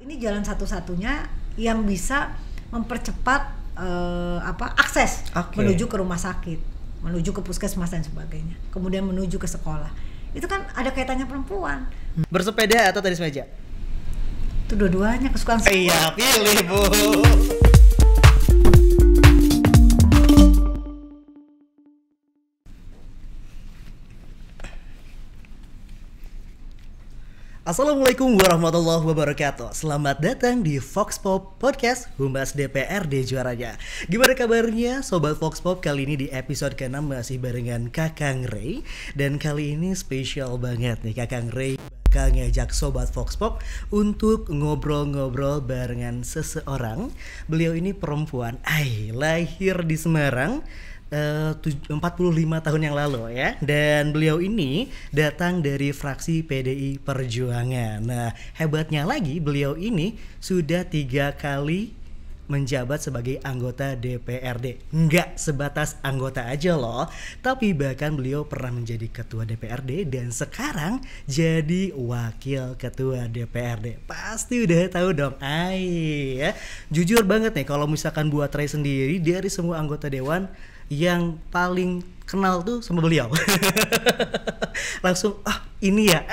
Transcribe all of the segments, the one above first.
ini jalan satu-satunya yang bisa mempercepat akses menuju ke rumah sakit, menuju ke puskesmas dan sebagainya, kemudian menuju ke sekolah. Itu kan ada kaitannya perempuan. Bersepeda atau tenis meja? Itu dua-duanya kesukaan saya. Iya, pilih Bu. Assalamualaikum warahmatullahi wabarakatuh. Selamat datang di Vox Pop Podcast Humas DPRD Juaranya. Gimana kabarnya Sobat Vox Pop? Kali ini di episode ke-6 masih barengan Kakang Ray. Dan kali ini spesial banget nih, Kakang Ray bakal ngajak Sobat Vox Pop untuk ngobrol-ngobrol barengan seseorang. Beliau ini perempuan, lahir di Semarang 45 tahun yang lalu ya. Dan beliau ini datang dari fraksi PDI Perjuangan. Nah, hebatnya lagi beliau ini sudah 3 kali menjabat sebagai anggota DPRD. Nggak sebatas anggota aja loh, tapi bahkan beliau pernah menjadi ketua DPRD dan sekarang jadi wakil ketua DPRD. Pasti udah tahu dong, ya. Jujur banget nih, kalau misalkan buat Ray sendiri, dari semua anggota dewan yang paling kenal tuh sama beliau. Langsung ini ya,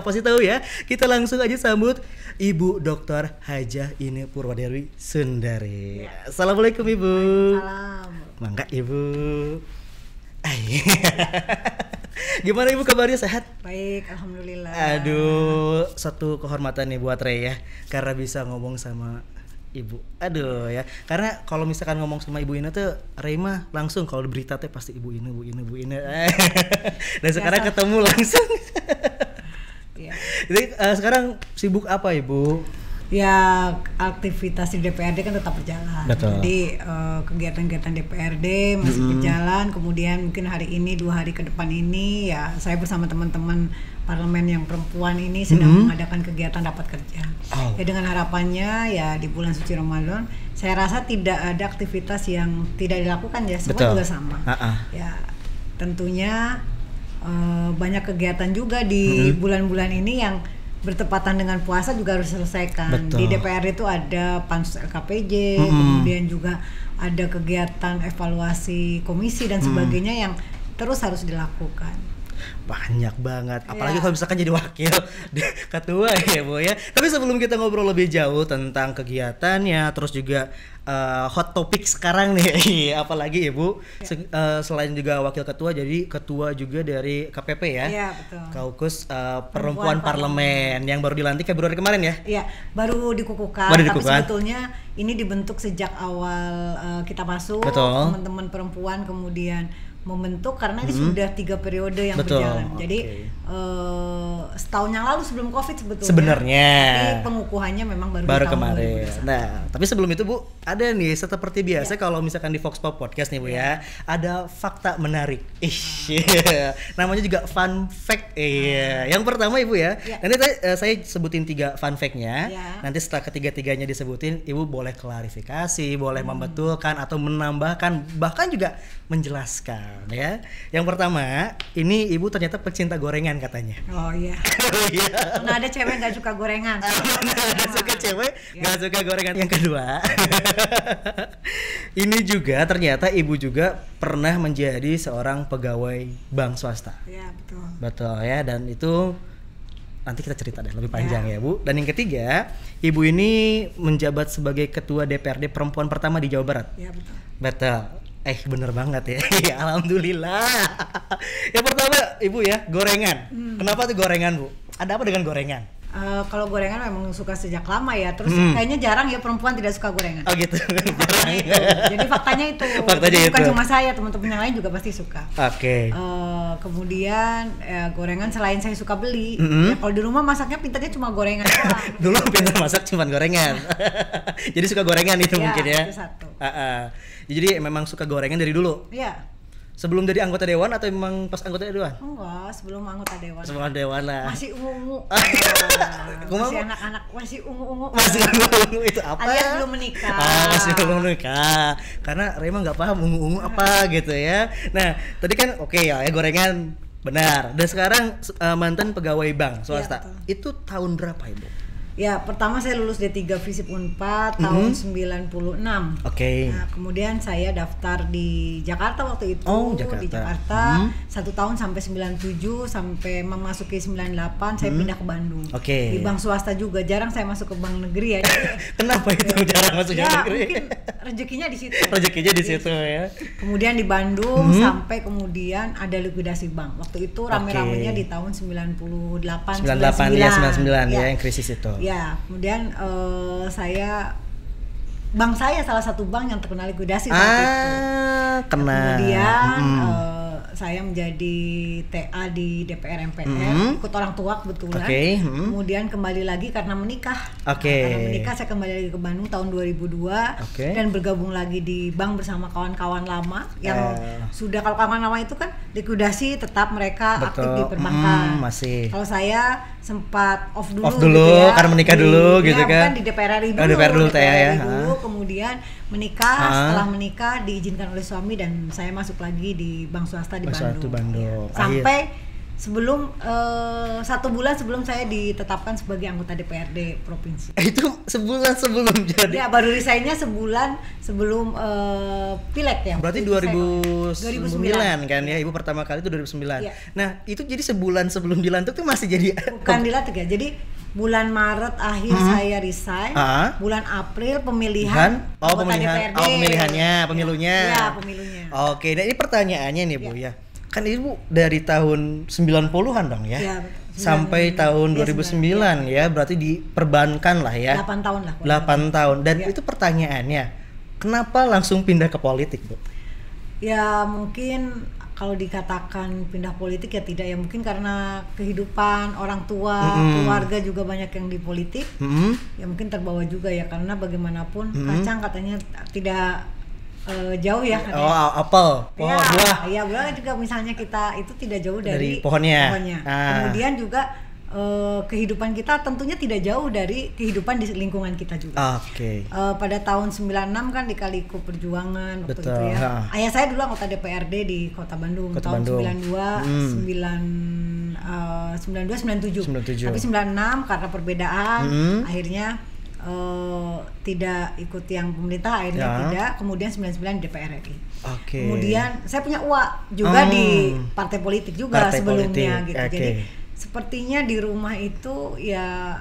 pasti tahu ya. Kita langsung aja sambut Ibu Dr. Hajah Ine Purwadewi Sundari. Ya. Assalamualaikum Ibu. Salam. Mangga Ibu. Gimana Ibu kabarnya, sehat? Baik, alhamdulillah. Aduh, satu kehormatan nih buat Ray ya, karena bisa ngomong sama Ibu. Aduh ya, karena kalau misalkan ngomong sama Ibu Ine tuh Ray mah langsung kalau berita teh pasti Ibu Ine. Dan sekarang ketemu langsung. Ya. Jadi sekarang sibuk apa Ibu? Ya, aktivitas di DPRD kan tetap berjalan. Betul. Jadi kegiatan-kegiatan DPRD masih berjalan. Kemudian mungkin hari ini, 2 hari ke depan ini ya saya bersama teman-teman parlemen yang perempuan ini sedang mengadakan kegiatan rapat kerja. Ya, dengan harapannya ya di bulan suci Ramadan saya rasa tidak ada aktivitas yang tidak dilakukan ya, semua juga sama. Ya, tentunya banyak kegiatan juga di bulan-bulan ini yang bertepatan dengan puasa juga harus diselesaikan. Di DPR itu ada Pansus LKPJ, kemudian juga ada kegiatan evaluasi komisi dan sebagainya yang terus harus dilakukan. Banyak banget, apalagi kalau misalkan jadi wakil ketua ya Bu ya. Tapi sebelum kita ngobrol lebih jauh tentang kegiatannya, terus juga hot topic sekarang nih, apalagi Ibu selain juga wakil ketua, jadi ketua juga dari KPP ya. Iya betul. Kaukus Perempuan Parlemen yang baru dilantik Februari kemarin ya? Iya, baru dikukuhkan. Tapi sebetulnya ini dibentuk sejak awal kita masuk. Teman-teman perempuan kemudian membentuk karena ini sudah 3 periode yang berjalan. Jadi setahun yang lalu sebelum COVID sebenarnya. Tapi pengukuhannya memang baru kemarin. Nah, tapi sebelum itu Bu, ada nih seperti biasa kalau misalkan di Vox Pop Podcast nih Bu ya, ada fakta menarik. Namanya juga fun fact. Yang pertama Ibu ya. Nanti saya sebutin 3 fun fact-nya. Nanti setelah ketiga-tiganya disebutin, Ibu boleh klarifikasi, boleh membetulkan atau menambahkan, bahkan juga menjelaskan ya. Yang pertama, ini Ibu ternyata pecinta gorengan katanya. Oh iya. Nah, ada cewek nggak suka gorengan. Ada suka cewek nggak suka gorengan. Yang kedua, ini juga ternyata Ibu juga pernah menjadi seorang pegawai bank swasta. Iya betul. Betul ya, dan itu nanti kita cerita deh lebih panjang ya Bu. Dan yang ketiga, Ibu ini menjabat sebagai ketua DPRD perempuan pertama di Jawa Barat. Iya betul. Betul. Bener banget ya. Alhamdulillah. Yang pertama Ibu ya, gorengan. Kenapa tuh gorengan Bu? Ada apa dengan gorengan? Kalau gorengan memang suka sejak lama ya. Terus kayaknya jarang ya perempuan tidak suka gorengan. Oh gitu. Jadi faktanya itu. Bukan cuma saya, teman-teman yang lain juga pasti suka. Oke. Kemudian gorengan selain saya suka beli, ya kalau di rumah masaknya pintarnya cuma gorengan. Dulu pintar masak cuma gorengan. Jadi suka gorengan itu mungkin ya. Itu satu. Jadi memang suka gorengan dari dulu? Iya. Sebelum jadi anggota dewan atau memang pas anggota dewan? Enggak, sebelum anggota dewan. Sebelum dewan lah. Masih ungu-ungu. Masih anak-anak, masih ungu-ungu. Masih ungu-ungu itu apa? Alias belum menikah. Masih belum menikah. Karena Rema nggak paham ungu-ungu apa gitu ya. Nah, tadi kan ya gorengan benar. Dan sekarang mantan pegawai bank swasta. Ya, itu tahun berapa Ibu? Ya, pertama saya lulus D3 FISIP Unpad tahun 96. Oke. Nah, kemudian saya daftar di Jakarta waktu itu. Jakarta. Di Jakarta 1 tahun sampai 97, sampai memasuki 98 saya pindah ke Bandung. Oke. Di bank swasta juga, jarang saya masuk ke bank negeri ya. Kenapa itu jarang masuk bank negeri? Mungkin rezekinya di situ. Rezekinya di situ ya. Kemudian di Bandung sampai kemudian ada likuidasi bank. Waktu itu rame-ramenya di tahun 98 98 ya, 99 ya yang krisis itu. Ya, kemudian bank saya salah satu bank yang terkena likuidasi saat itu. Kemudian saya menjadi TA di DPR MPR, ikut orang tua kebetulan. Kemudian kembali lagi karena menikah. Karena menikah saya kembali lagi ke Bandung tahun 2002 dan bergabung lagi di bank bersama kawan-kawan lama yang sudah, kalau kawan lama itu kan likuidasi tetap mereka aktif di perbankan. Masih. Kalau saya sempat off dulu gitu ya, karena menikah dulu gitu kan. Di DPR RI dulu. DPR dulu ya. Kemudian menikah, setelah menikah diizinkan oleh suami dan saya masuk lagi di bank swasta di Bandung. Sampai sebelum 1 bulan sebelum saya ditetapkan sebagai anggota DPRD provinsi. Itu sebulan sebelum jadi. Ya, baru resignnya sebulan sebelum pileg ya. Berarti 2009 kan ya, Ibu pertama kali itu 2009. Ya. Nah, itu jadi sebulan sebelum dilantik tuh masih jadi bukan dilantik ya. Jadi bulan Maret akhir saya resign, bulan April pemilihan pemilunya. Ya, pemilunya. Oke, nah ini pertanyaannya nih Bu ya. Kan Ibu dari tahun 90-an dong ya? Ya, sampai tahun 2009 ya, berarti diperbankan lah ya. 8 tahun lah. 8 tahun. Dan itu pertanyaannya, kenapa langsung pindah ke politik, Bu? Ya, mungkin kalau dikatakan pindah politik ya tidak ya, mungkin karena kehidupan orang tua, keluarga juga banyak yang di politik. Ya mungkin terbawa juga ya, karena bagaimanapun kacang katanya tidak jauh ya katanya. Apel, pohon buah. Iya, buah juga misalnya kita itu tidak jauh dari pohonnya. Kemudian juga kehidupan kita tentunya tidak jauh dari kehidupan di lingkungan kita juga. Pada tahun 96 kan di Kaliku Perjuangan waktu itu ya. Ayah saya dulu anggota DPRD di Kota Bandung tahun 92, 97. Tapi 96 karena perbedaan akhirnya tidak ikut yang pemerintah, akhirnya tidak. Kemudian 99 DPR RI. Kemudian saya punya uak juga di partai politik juga sebelumnya gitu. Jadi sepertinya di rumah itu ya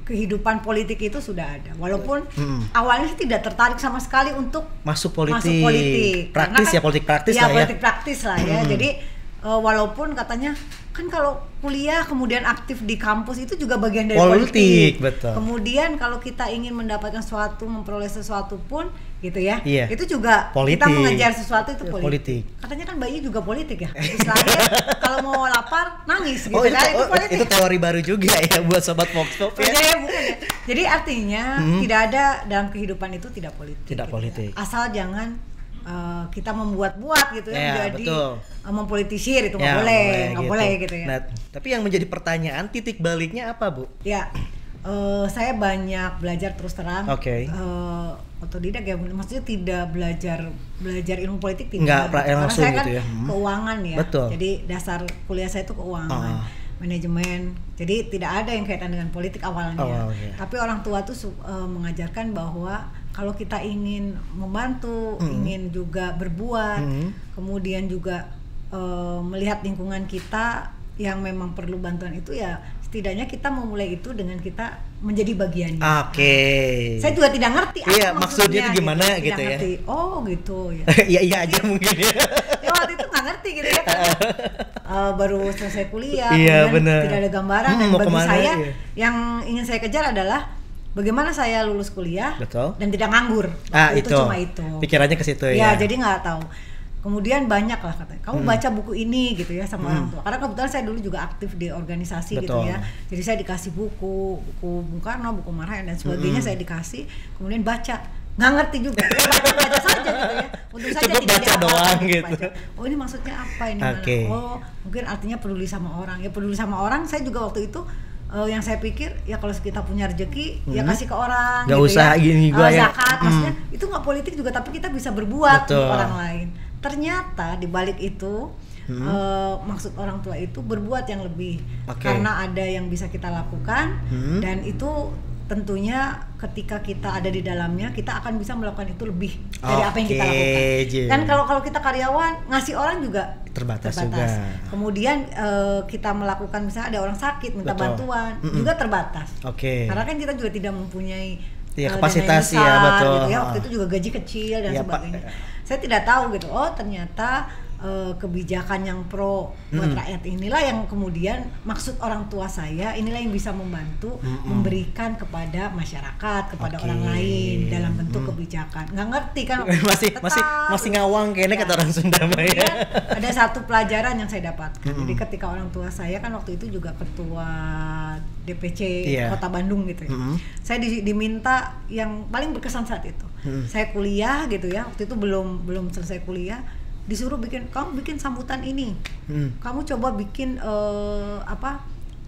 kehidupan politik itu sudah ada. Walaupun awalnya sih tidak tertarik sama sekali untuk masuk politik. Praktis ya, politik praktis lah ya. Politik praktis lah ya. Jadi walaupun katanya kan kalau kuliah kemudian aktif di kampus itu juga bagian dari politik. Betul. Kemudian kalau kita ingin mendapatkan sesuatu, memperoleh sesuatu pun gitu ya, itu juga politik. Kita mengejar sesuatu itu politik. Katanya kan bayi juga politik ya. Habis lahir kalau mau lapar nangis gitu kan, itu politik. Itu teori baru juga ya buat sobat Vox Pop ya. Bukan ya. Jadi artinya tidak ada dalam kehidupan itu tidak politik. Tidak politik. Asal jangan kita membuat-buat gitu ya, menjadi mempolitisir itu nggak boleh gitu ya. Nah, tapi yang menjadi pertanyaan titik baliknya apa, Bu? Ya, saya banyak belajar terus terang. Otodidak ya, maksudnya tidak belajar ilmu politik tidak. Karena saya kan keuangan ya. Jadi dasar kuliah saya itu keuangan. Manajemen, jadi tidak ada yang kaitan dengan politik awalnya. Tapi orang tua tuh mengajarkan bahwa kalau kita ingin membantu, ingin juga berbuat, kemudian juga melihat lingkungan kita yang memang perlu bantuan itu ya, setidaknya kita memulai itu dengan kita menjadi bagiannya. Saya juga tidak ngerti apa maksudnya itu gimana gitu ya. Ngerti. Oh gitu ya. Iya aja mungkin ya. Ya waktu itu nggak ngerti gitu ya. Baru selesai kuliah, bener. Tidak ada gambaran dan bagi saya yang ingin saya kejar adalah bagaimana saya lulus kuliah dan tidak nganggur. Itu cuma itu. Pikirannya ke situ ya. Ya, jadi nggak tahu. Kemudian banyak lah katanya, kamu baca buku ini gitu ya sama orang tua. Karena kebetulan saya dulu juga aktif di organisasi gitu ya. Jadi saya dikasih buku Bung Karno, buku Marhaen dan sebagainya saya dikasih. Kemudian baca, nggak ngerti juga. Baca saja gitu ya. Untung saja tidak baca doang gitu. Oh ini maksudnya apa ini? Oh mungkin artinya peduli sama orang. Ya peduli sama orang. Saya juga waktu itu yang saya pikir ya kalau kita punya rezeki ya kasih ke orang. Gak gitu usah ya. Gini gua zakat, maksudnya itu nggak politik juga tapi kita bisa berbuat untuk orang lain. Ternyata di balik itu maksud orang tua itu berbuat yang lebih, Oke. karena ada yang bisa kita lakukan dan itu tentunya ketika kita ada di dalamnya kita akan bisa melakukan itu lebih dari apa yang kita Oke, lakukan. Jen. Dan kalau kita karyawan ngasih orang juga Terbatas juga. Kemudian kita melakukan misalnya ada orang sakit minta Betul. bantuan juga terbatas. Oke. Karena kan kita juga tidak mempunyai Iya, dana kapasitas yang ya, besar, betul. gitu ya. Waktu itu juga gaji kecil dan Iya, Pak. sebagainya. Saya tidak tahu gitu. Oh, ternyata kebijakan yang pro buat rakyat inilah yang kemudian maksud orang tua saya inilah yang bisa membantu memberikan kepada masyarakat, kepada Oke. orang lain dalam bentuk kebijakan. Nggak ngerti kan? masih ngawang kayaknya kata orang Sunda mah ya. Kemudian ada satu pelajaran yang saya dapatkan. Jadi ketika orang tua saya kan waktu itu juga ketua DPC Iya. Kota Bandung gitu ya. Saya diminta yang paling berkesan saat itu. Saya kuliah gitu ya. Waktu itu belum selesai kuliah, disuruh kamu bikin sambutan ini. Kamu coba bikin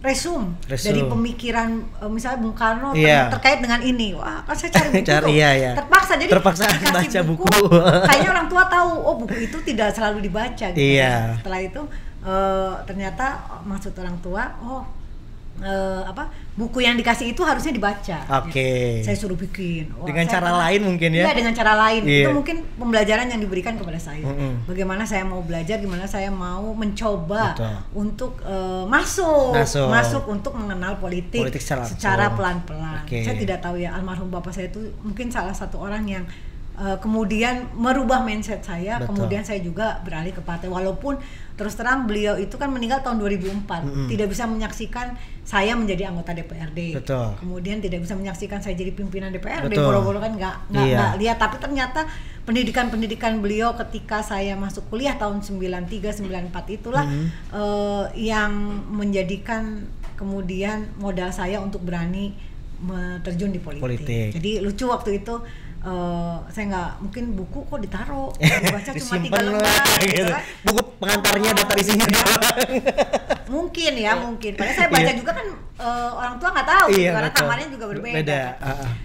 resume dari pemikiran misalnya Bung Karno terkait dengan ini. Wah, kan saya cari buku tuh. Iya. Terpaksa Terpaksa baca dikasih buku. Kayaknya orang tua tahu, oh buku itu tidak selalu dibaca gitu. Iya. Setelah itu ternyata maksud orang tua, buku yang dikasih itu harusnya dibaca. Oke. Saya suruh bikin. Wah, dengan cara lain mungkin ya? Iya, dengan cara lain. Iya. Itu mungkin pembelajaran yang diberikan kepada saya. Bagaimana saya mau belajar, gimana saya mau mencoba untuk masuk untuk mengenal politik secara pelan-pelan. Saya tidak tahu ya, almarhum bapak saya itu mungkin salah satu orang yang kemudian merubah mindset saya. Kemudian saya juga beralih ke partai, walaupun terus terang beliau itu kan meninggal tahun 2004, tidak bisa menyaksikan saya menjadi anggota DPRD. Kemudian tidak bisa menyaksikan saya jadi pimpinan DPRD. Boro-boro kan nggak lihat. Tapi ternyata pendidikan beliau ketika saya masuk kuliah tahun 93-94 itulah yang menjadikan kemudian modal saya untuk berani terjun di politik. Jadi lucu waktu itu. Saya nggak mungkin buku kok ditaruh dibaca cuma 3 lembar gitu kan. Buku pengantarnya daftar isinya mungkin padahal saya baca juga kan orang tua nggak tahu gitu, karena kamarnya juga berbeda.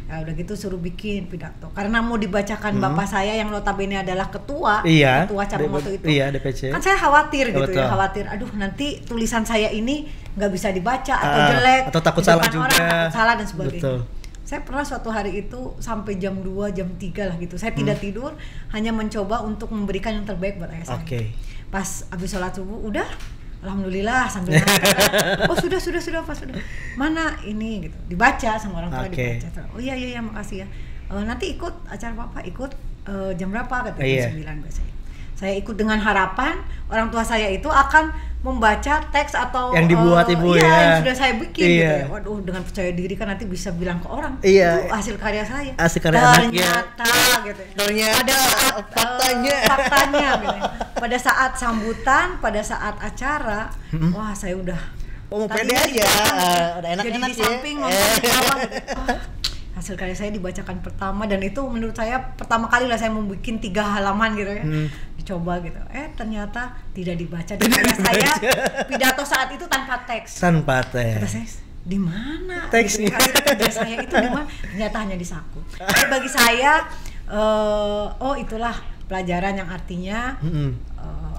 Ya udah gitu suruh bikin pidato karena mau dibacakan bapak saya yang notabene adalah ketua cabang waktu itu. DPC. Kan saya khawatir gitu ya, aduh nanti tulisan saya ini nggak bisa dibaca atau jelek atau takut salah juga, takut salah dan sebagainya. Saya pernah suatu hari itu sampai jam 2, jam 3 lah gitu. Saya tidak tidur, hanya mencoba untuk memberikan yang terbaik buat ayah saya. Pas habis sholat subuh, udah, alhamdulillah sambil nangis. Oh sudah, Pak, sudah. Mana ini gitu. Dibaca sama orang tua, dibaca. Oh iya, makasih ya. Nanti ikut acara Bapak, ikut jam berapa? Katanya 9 biasanya. Saya ikut dengan harapan orang tua saya itu akan membaca teks atau yang dibuat ibu yang sudah saya bikin gitu ya. Waduh, dengan percaya diri kan nanti bisa bilang ke orang itu hasil karya saya. Ternyata gitu. Ada faktanya gitu. Pada saat sambutan, pada saat acara, wah saya udah pede aja, udah enak-enak jadi di samping nonton hasil karya saya dibacakan pertama, dan itu menurut saya pertama kali lah saya membuat 3 halaman gitu ya. Dicoba gitu. Ternyata tidak dibaca, dan saya pidato saat itu tanpa teks. Kata saya, di mana teksnya? Kerja saya itu di mana? Ternyata hanya di saku. Jadi bagi saya itulah pelajaran yang artinya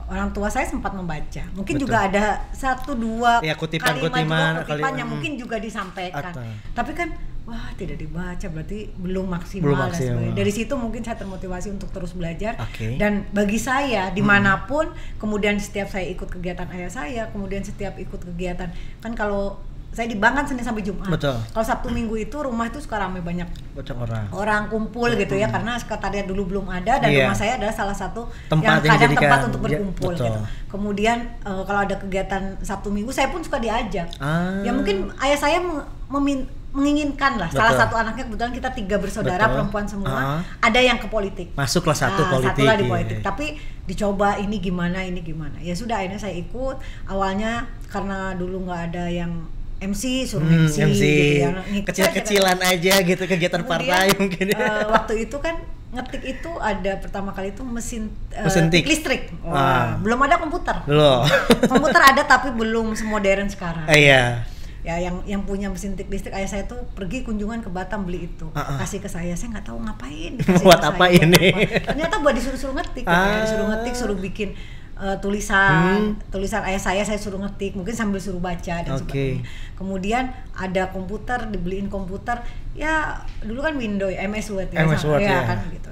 orang tua saya sempat membaca. Mungkin juga ada 1-2 kutipan yang mungkin juga disampaikan. Tapi kan wah tidak dibaca, berarti belum maksimal. Dari situ mungkin saya termotivasi untuk terus belajar. Dan bagi saya dimanapun, kemudian setiap saya ikut kegiatan ayah saya, kemudian setiap ikut kegiatan, kan kalau saya di bank kan Senin sampai Jumat. Kalau Sabtu Minggu itu rumah itu suka ramai banyak orang kumpul gitu ya, karena sekretariat dulu belum ada, dan rumah saya adalah salah satu yang kadang tempat untuk berkumpul gitu. Kemudian kalau ada kegiatan Sabtu Minggu saya pun suka diajak. Ya mungkin ayah saya menginginkan lah, salah satu anaknya, kebetulan kita 3 bersaudara perempuan semua, ada yang ke politik, masuklah politik, satulah di politik, tapi dicoba ini gimana, ya sudah akhirnya saya ikut. Awalnya karena dulu nggak ada yang MC, suruh MC gitu ya, kecil-kecilan aja gitu kegiatan partai mungkin. Waktu itu kan ngetik itu ada pertama kali itu mesin tik listrik. Belum ada komputer. Komputer ada tapi belum semodern sekarang. Ya yang punya mesin tik listrik ayah saya tuh pergi kunjungan ke Batam beli itu, kasih ke saya nggak tahu ngapain. Buat apa ini? Ternyata buat disuruh ngetik, disuruh ngetik, suruh bikin tulisan ayah saya suruh ngetik, mungkin sambil suruh baca dan sebagainya. Kemudian ada komputer, dibeliin komputer, ya dulu kan Windows, MS Word ya kan gitu.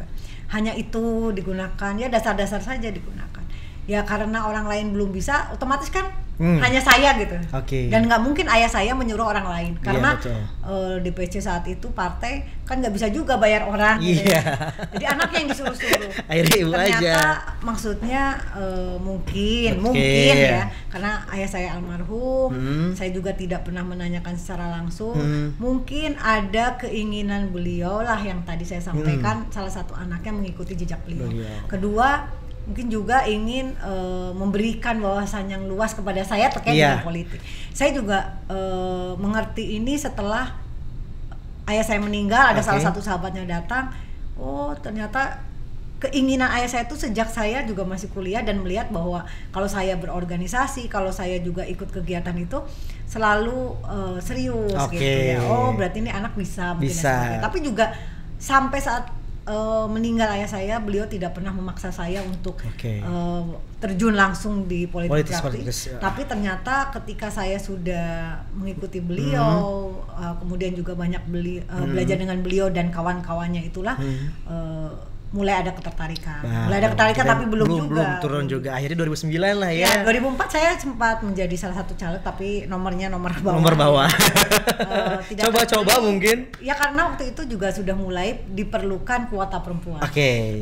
Hanya itu digunakan, ya dasar-dasar saja digunakan. Ya karena orang lain belum bisa, otomatis kan hanya saya gitu. Dan nggak mungkin ayah saya menyuruh orang lain, karena DPC saat itu partai kan nggak bisa juga bayar orang. Gitu. Jadi anaknya yang disuruh-suruh. Ternyata maksudnya mungkin ya, karena ayah saya almarhum, saya juga tidak pernah menanyakan secara langsung. Mungkin ada keinginan beliau lah yang tadi saya sampaikan, salah satu anaknya mengikuti jejak beliau. Kedua, mungkin juga ingin memberikan wawasan yang luas kepada saya terkait dengan politik. Saya juga mengerti ini setelah ayah saya meninggal, ada salah satu sahabatnya datang. Oh, ternyata keinginan ayah saya itu sejak saya juga masih kuliah dan melihat bahwa kalau saya berorganisasi, kalau saya juga ikut kegiatan itu selalu serius gitu ya. Oh, berarti ini anak bisa. Tapi juga sampai saat meninggal ayah saya, beliau tidak pernah memaksa saya untuk terjun langsung di politik praktis. Tapi ternyata ketika saya sudah mengikuti beliau, kemudian juga banyak belajar dengan beliau dan kawan-kawannya itulah, mulai ada ketertarikan. Tapi belum turun juga. Akhirnya 2009 lah ya. 2004 saya sempat menjadi salah satu caleg, tapi nomornya nomor bawah. Nomor bawah. Coba-coba mungkin. Ya karena waktu itu juga sudah mulai diperlukan kuota perempuan.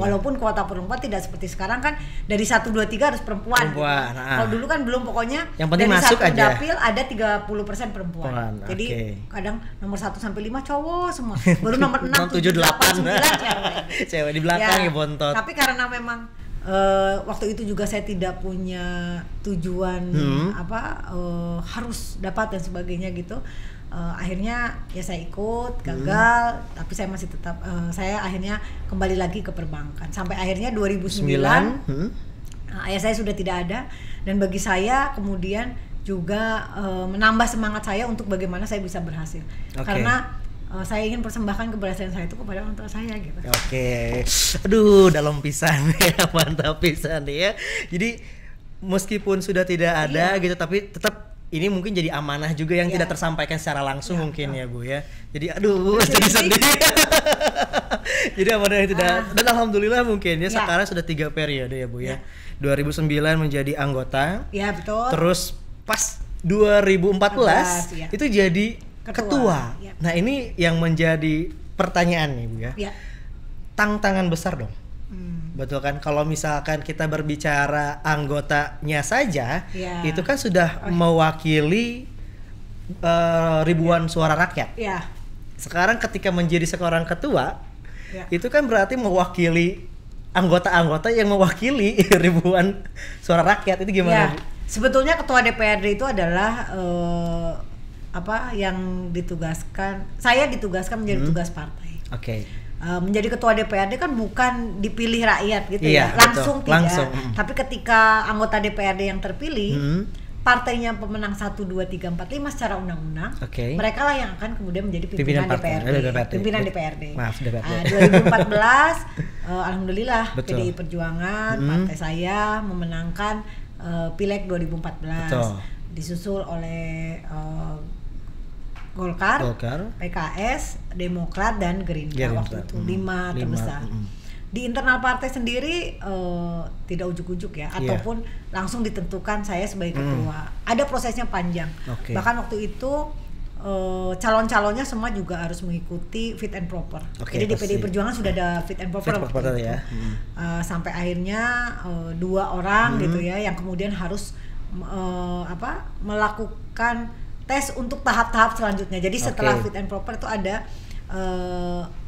Walaupun kuota perempuan tidak seperti sekarang kan dari 1 2 3 harus perempuan. Gitu. Kalau dulu kan belum, pokoknya yang penting dari masuk satu aja. dapil ada 30% perempuan. Jadi kadang nomor 1 sampai 5 cowok semua. Baru nomor 6 7 8 9 cewek di belakang ya bontot. Tapi karena memang waktu itu juga saya tidak punya tujuan harus dapat dan sebagainya gitu. Akhirnya ya saya ikut, gagal, tapi saya masih tetap saya akhirnya kembali lagi ke perbankan sampai akhirnya 2009 ayah saya sudah tidak ada, dan bagi saya kemudian juga menambah semangat saya untuk bagaimana saya bisa berhasil. Karena saya ingin persembahkan keberhasilan saya itu kepada orang tua saya gitu. Aduh, dalam pisan ya, mantap pisan ya. Jadi meskipun sudah tidak ada gitu, tapi tetap ini mungkin jadi amanah juga yang tidak tersampaikan secara langsung mungkin ya Bu ya. Jadi aduh, sedih. Jadi amanah yang tidak, dan alhamdulillah mungkin ya sekarang sudah 3 periode ya Bu ya. 2009 menjadi anggota. Ya betul. Terus pas 2014 itu jadi ketua. Nah ini yang menjadi pertanyaan nih Bu ya. Tantangan besar dong. Betul kan, kalau misalkan kita berbicara anggotanya saja, itu kan sudah mewakili ribuan suara rakyat. Sekarang ketika menjadi seorang ketua, itu kan berarti mewakili anggota-anggota yang mewakili ribuan suara rakyat. Itu gimana Bu? Sebetulnya ketua DPRD itu adalah yang ditugaskan, saya ditugaskan menjadi tugas partai. Menjadi ketua DPRD kan bukan dipilih rakyat gitu langsung tidak. Tapi ketika anggota DPRD yang terpilih, partainya pemenang 1, 2, 3, 4, 5 secara undang-undang, mereka lah yang akan kemudian menjadi pimpinan DPRD. Maaf, DPRD. 2014 alhamdulillah PDI Perjuangan, partai saya memenangkan Pileg 2014. Disusul oleh Golkar, PKS, Demokrat, dan Gerindra waktu itu 5 terbesar. Di internal partai sendiri tidak ujuk-ujuk ya, ataupun langsung ditentukan saya sebagai ketua. Ada prosesnya panjang. Bahkan waktu itu calon-calonnya semua juga harus mengikuti fit and proper. Jadi di PDI Perjuangan sudah ada fit and proper waktu itu. Sampai akhirnya 2 orang gitu ya yang kemudian harus melakukan tes untuk tahap-tahap selanjutnya. Jadi setelah fit and proper itu ada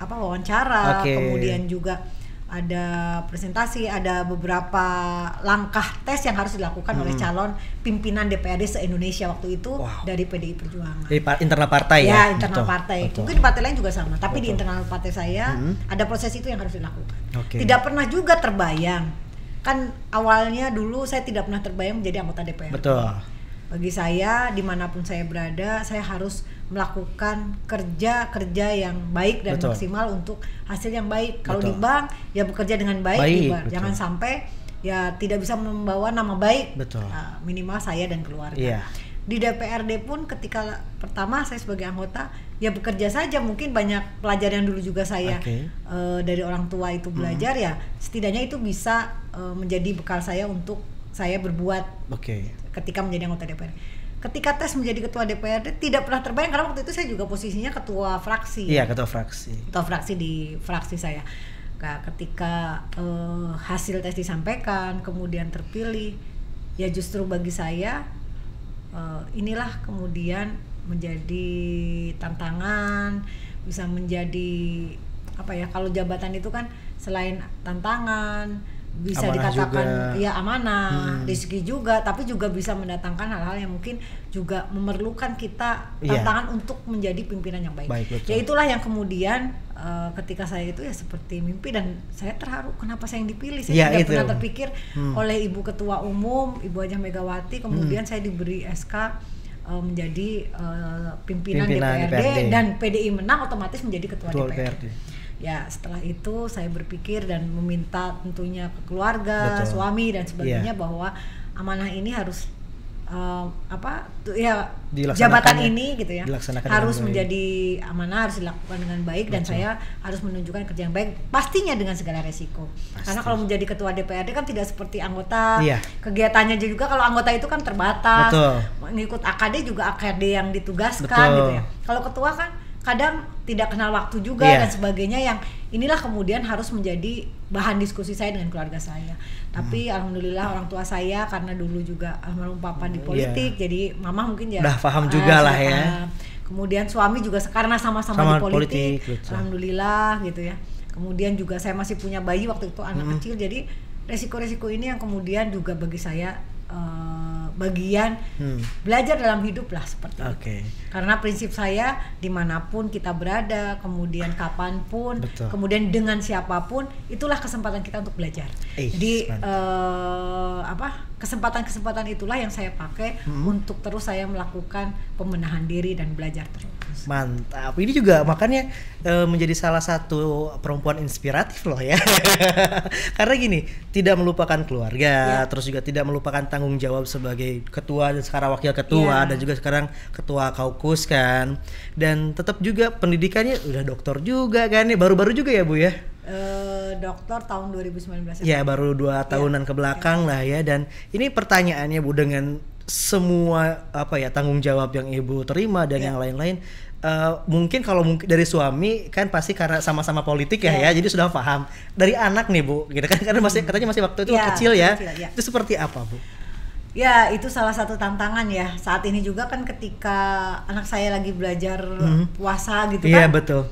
wawancara, kemudian juga ada presentasi, ada beberapa langkah tes yang harus dilakukan oleh calon pimpinan DPRD se-Indonesia waktu itu dari PDI Perjuangan. Di internal partai ya? Ya, internal partai. Mungkin di partai lain juga sama, tapi di internal partai saya ada proses itu yang harus dilakukan. Tidak pernah juga terbayang. Kan awalnya dulu saya tidak pernah terbayang menjadi anggota DPRD. Bagi saya, dimanapun saya berada, saya harus melakukan kerja yang baik dan maksimal untuk hasil yang baik. Kalau di bank, ya bekerja dengan baik di bank. Jangan sampai ya tidak bisa membawa nama baik. Betul. Minimal saya dan keluarga. Iya. Di DPRD pun ketika pertama saya sebagai anggota ya bekerja saja, mungkin banyak pelajaran yang dulu juga saya dari orang tua itu belajar ya setidaknya itu bisa menjadi bekal saya untuk saya berbuat ketika menjadi anggota DPRD. Ketika tes menjadi ketua DPRD tidak pernah terbayang karena waktu itu saya juga posisinya ketua fraksi. Iya, ketua fraksi. Ketua fraksi di fraksi saya. Nah, ketika hasil tes disampaikan kemudian terpilih ya justru bagi saya inilah kemudian menjadi tantangan, bisa menjadi apa ya, kalau jabatan itu kan selain tantangan bisa amanah dikatakan juga. Ya amanah, rezeki juga, tapi juga bisa mendatangkan hal-hal yang mungkin juga memerlukan kita tantangan untuk menjadi pimpinan yang baik. Ya itulah yang kemudian ketika saya itu ya seperti mimpi dan saya terharu kenapa saya yang dipilih. Saya tidak pernah terpikir oleh Ibu Ketua Umum, Ibu Hajah Megawati, kemudian saya diberi SK menjadi pimpinan DPRD dan PDI menang otomatis menjadi ketua DPRD. Ya setelah itu saya berpikir dan meminta tentunya ke keluarga, suami dan sebagainya bahwa amanah ini harus jabatan ini gitu ya harus menjadi amanah, harus dilakukan dengan baik dan saya harus menunjukkan kerja yang baik pastinya dengan segala resiko. Karena kalau menjadi ketua DPRD kan tidak seperti anggota, kegiatannya juga kalau anggota itu kan terbatas, mengikut AKD juga AKD yang ditugaskan gitu ya. Kalau ketua kan kadang tidak kenal waktu juga dan sebagainya, yang inilah kemudian harus menjadi bahan diskusi saya dengan keluarga saya. Tapi alhamdulillah orang tua saya karena dulu juga almarhum papa di politik, jadi mama mungkin ya udah paham juga lah ya. Kemudian suami juga karena sama-sama di politik, alhamdulillah gitu ya. Kemudian juga saya masih punya bayi waktu itu anak kecil, jadi resiko-resiko ini yang kemudian juga bagi saya bagian belajar dalam hidup lah seperti itu. Karena prinsip saya dimanapun kita berada, kemudian kapanpun, kemudian dengan siapapun, itulah kesempatan kita untuk belajar. Jadi kesempatan-kesempatan itulah yang saya pakai untuk terus saya melakukan pembenahan diri dan belajar terus. Mantap. Ini juga makanya menjadi salah satu perempuan inspiratif loh ya. Karena gini, tidak melupakan keluarga, terus juga tidak melupakan tanggung jawab sebagai ketua dan sekarang wakil ketua dan juga sekarang ketua kaukus kan. Dan tetap juga pendidikannya udah doktor juga kan ya, baru-baru juga ya Bu ya. Doktor tahun 2019 ya, baru 2 tahunan ke belakang lah ya. Dan ini pertanyaannya Bu, dengan semua tanggung jawab yang Ibu terima dan yang lain-lain, mungkin kalau dari suami kan pasti karena sama-sama politik ya, jadi sudah paham. Dari anak nih Bu, gitu kan, karena katanya masih waktu itu kecil ya. Itu seperti apa Bu? Ya itu salah satu tantangan ya. Saat ini juga kan ketika anak saya lagi belajar puasa gitu kan. Iya betul.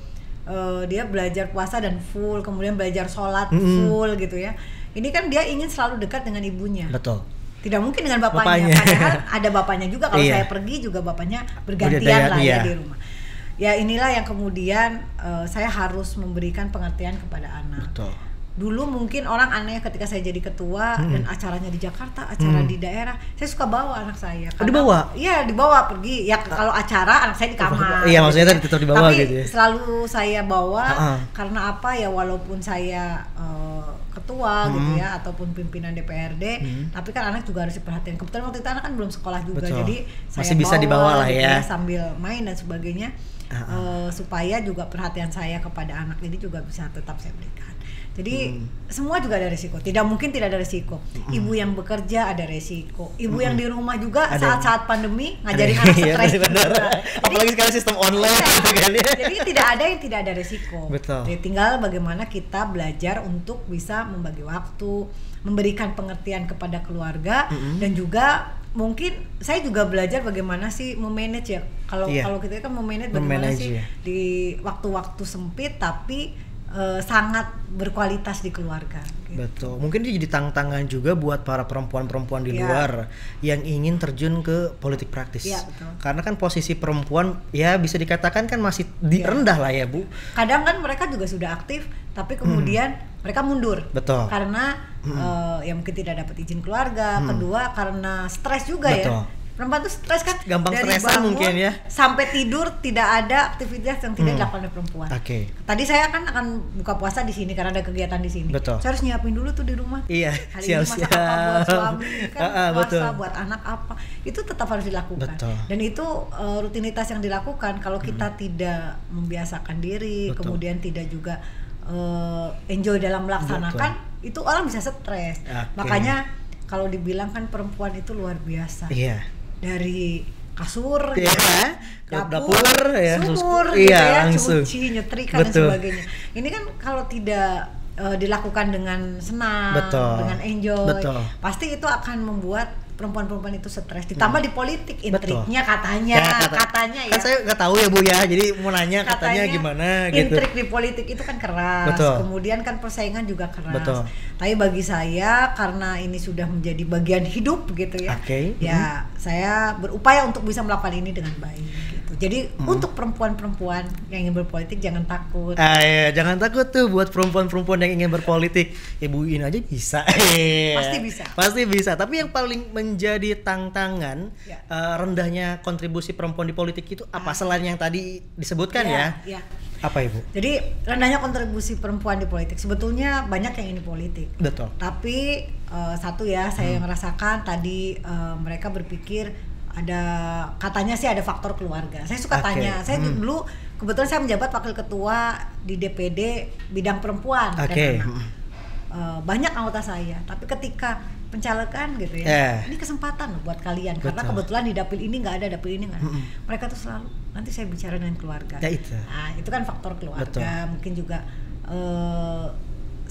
Dia belajar puasa dan full, kemudian belajar sholat full gitu ya. Ini kan dia ingin selalu dekat dengan ibunya. Betul. Tidak mungkin dengan bapaknya. Padahal ada bapaknya juga, kalau saya pergi juga bapaknya bergantian lah ya di rumah. Ya inilah yang kemudian saya harus memberikan pengertian kepada anak. Betul. Dulu mungkin orang aneh ketika saya jadi ketua dan acaranya di Jakarta, acara di daerah, saya suka bawa anak saya. Dibawa? Iya, dibawa pergi. Ya kalau acara anak saya di kamar. Iya, maksudnya tetap dibawa gitu ya. Tapi selalu saya bawa karena apa ya, walaupun saya ketua gitu ya ataupun pimpinan DPRD, tapi kan anak juga harus diperhatikan. Kebetulan waktu itu anak kan belum sekolah juga, jadi saya masih bisa dibawa lah ya sambil main dan sebagainya, supaya juga perhatian saya kepada anak ini juga bisa tetap saya berikan. Jadi semua juga ada resiko. Tidak mungkin tidak ada resiko. Ibu yang bekerja ada resiko. Ibu yang di rumah juga saat-saat pandemi ngajarin anak stres. Apalagi sekarang sistem online gitu kan ya. Jadi tidak ada yang tidak ada resiko. Betul. Jadi tinggal bagaimana kita belajar untuk bisa membagi waktu, memberikan pengertian kepada keluarga, dan juga mungkin saya juga belajar bagaimana sih memanage ya. Kalau kita kan memanage bagaimana sih di waktu-waktu sempit tapi sangat berkualitas di keluarga. Gitu. Betul. Mungkin itu jadi tantangan juga buat para perempuan-perempuan di luar yang ingin terjun ke politik praktis. Ya, betul. Karena kan posisi perempuan ya bisa dikatakan kan masih rendah lah ya Bu. Kadang kan mereka juga sudah aktif, tapi kemudian mereka mundur. Betul. Karena ya mungkin tidak dapat izin keluarga. Kedua karena stres juga ya. Perempuan tuh stres kan, Gampang dari stresan bangun mungkin ya. sampai tidur tidak ada aktivitas yang tidak dilakukan oleh perempuan. Oke. Tadi saya kan akan buka puasa di sini karena ada kegiatan di sini. Betul. Saya harus nyiapin dulu tuh di rumah. Iya, Hari ini masak apa buat suami, kan puasa betul. buat anak apa. Itu tetap harus dilakukan. Betul. Dan itu rutinitas yang dilakukan kalau kita tidak membiasakan diri, Betul. kemudian tidak juga enjoy dalam melaksanakan, itu orang bisa stres. Oke. Makanya kalau dibilang kan perempuan itu luar biasa. Iya. Dari kasur, Iya, ke dapur, ya, sumur, iya, gitu ya, langsung. cuci, nyetrika dan Betul. sebagainya. Ini kan kalau tidak dilakukan dengan senang, Betul. dengan enjoy, Betul. pasti itu akan membuat perempuan-perempuan itu stres. Ditambah di politik, Betul. intriknya katanya, katanya ya. Kan saya nggak tahu ya Bu ya, jadi mau nanya katanya gimana gitu. Intrik di politik itu kan keras. Betul. Kemudian kan persaingan juga keras. Betul. Tapi bagi saya karena ini sudah menjadi bagian hidup gitu ya. Oke. Ya, saya berupaya untuk bisa melakukan ini dengan baik gitu. Jadi untuk perempuan-perempuan yang ingin berpolitik jangan takut. Ya, jangan takut tuh buat perempuan-perempuan yang ingin berpolitik. Ibuin aja bisa. Pasti bisa. Pasti bisa. Tapi yang paling menjadi tantangan Ya. rendahnya kontribusi perempuan di politik itu apa selain yang tadi disebutkan Ya. Apa Ibu? Jadi rendahnya kontribusi perempuan di politik. Sebetulnya banyak yang ini politik. Betul. Tapi satu ya saya ngerasakan tadi mereka berpikir katanya sih ada faktor keluarga. Saya suka Oke. tanya. Saya dulu kebetulan saya menjabat wakil ketua di DPD bidang perempuan Oke. dan anak. Banyak anggota saya. Tapi ketika pencalekan gitu ya, ini kesempatan loh buat kalian. Karena Betul. kebetulan di dapil ini nggak ada, dapil ini nggak ada. Mereka tuh selalu nanti saya bicara dengan keluarga. Ya itu. Nah, itu kan faktor keluarga. Betul. Mungkin juga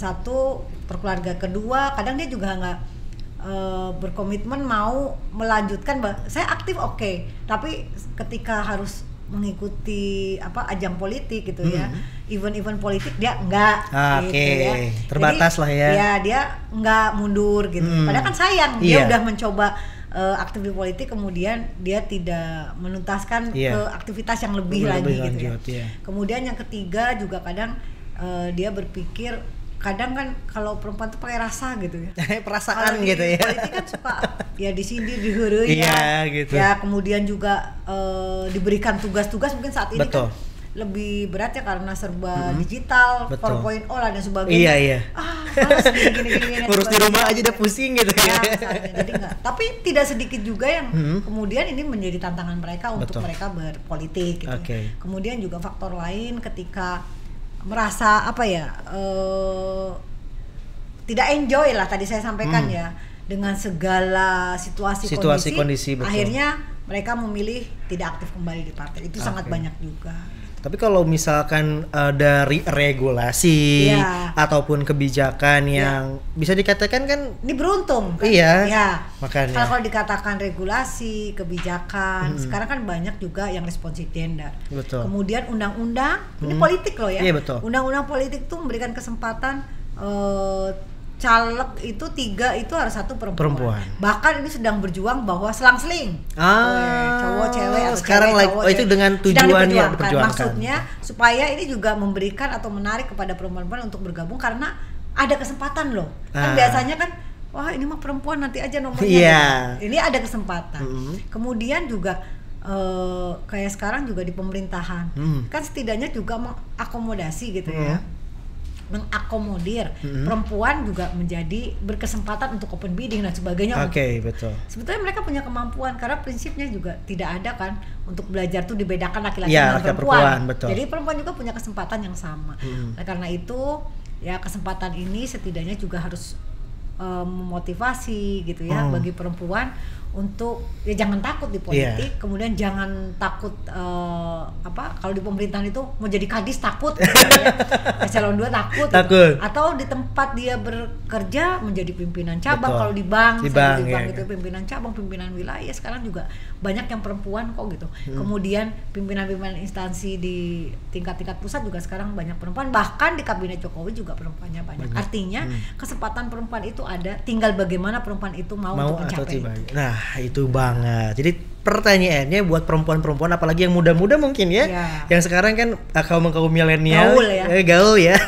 satu faktor keluarga. Kedua, kadang dia juga nggak berkomitmen mau melanjutkan. Saya aktif oke, tapi ketika harus mengikuti ajang politik gitu ya, event-event politik dia enggak gitu ya. Terbatas lah ya. Ya dia enggak mundur gitu. Padahal kan sayang dia udah mencoba aktif di politik, kemudian dia tidak menuntaskan ke aktivitas yang lebih lagi gitu ya. Kemudian yang ketiga juga kadang dia berpikir, kadang kan kalau perempuan tuh pakai rasa gitu ya. Perasaan Kalau gitu di ya. politik kan suka ya disindir, diheureuy Iya, gitu. Ya kemudian juga diberikan tugas-tugas mungkin saat ini Betul. kan lebih berat ya karena serba digital, Betul. 4.0 lah dan sebagainya. Iya. Males gini. Urus di rumah aja udah pusing gitu ya. Misalnya, jadi enggak. Tapi tidak sedikit juga yang kemudian ini menjadi tantangan mereka untuk Betul. mereka berpolitik gitu. Oke. Kemudian juga faktor lain ketika merasa tidak enjoy lah tadi saya sampaikan ya, dengan segala situasi kondisi, betul. akhirnya mereka memilih tidak aktif kembali di partai. Itu sangat banyak juga. Tapi kalau misalkan dari regulasi ataupun kebijakan yang bisa dikatakan kan ini beruntung kan? Iya. Ya. Makanya. Kalau dikatakan regulasi, kebijakan, sekarang kan banyak juga yang responsi gender. Betul. Kemudian undang-undang, ini politik loh ya. Iya, betul. Undang-undang politik tuh memberikan kesempatan caleg itu 3 itu harus 1 perempuan. Bahkan ini sedang berjuang bahwa selang-seling. Cowok, cewek atau sekarang cewek, cowok, itu dengan tujuan ya diperjuangkan. Maksudnya supaya ini juga memberikan atau menarik kepada perempuan-perempuan untuk bergabung karena ada kesempatan loh. Kan biasanya kan wah ini mah perempuan nanti aja nomornya. Gitu. Ini ada kesempatan. Kemudian juga kayak sekarang juga di pemerintahan. Kan setidaknya juga mengakomodasi gitu ya. Mengakomodir perempuan juga menjadi berkesempatan untuk open bidding dan sebagainya. Oke, betul. Sebetulnya mereka punya kemampuan karena prinsipnya juga tidak ada kan untuk belajar tuh dibedakan laki-laki Ya, dan perempuan. betul. Jadi perempuan juga punya kesempatan yang sama. Nah, karena itu ya kesempatan ini setidaknya juga harus memotivasi gitu ya bagi perempuan untuk ya jangan takut di politik, kemudian jangan takut kalau di pemerintahan itu mau jadi kadis takut, eselon 2 takut. Atau di tempat dia bekerja menjadi pimpinan cabang. Kalau di bank, di bank itu pimpinan cabang, pimpinan wilayah. Sekarang juga banyak yang perempuan kok gitu. Kemudian pimpinan-pimpinan instansi di tingkat-tingkat pusat juga sekarang banyak perempuan. Bahkan di kabinet Jokowi juga perempuannya banyak. Artinya kesempatan perempuan itu itu ada, tinggal bagaimana perempuan itu mau untuk mencapai itu. Nah, itu banget. Jadi pertanyaannya buat perempuan-perempuan apalagi yang muda-muda mungkin ya, yang sekarang kan kaum milenial gaul ya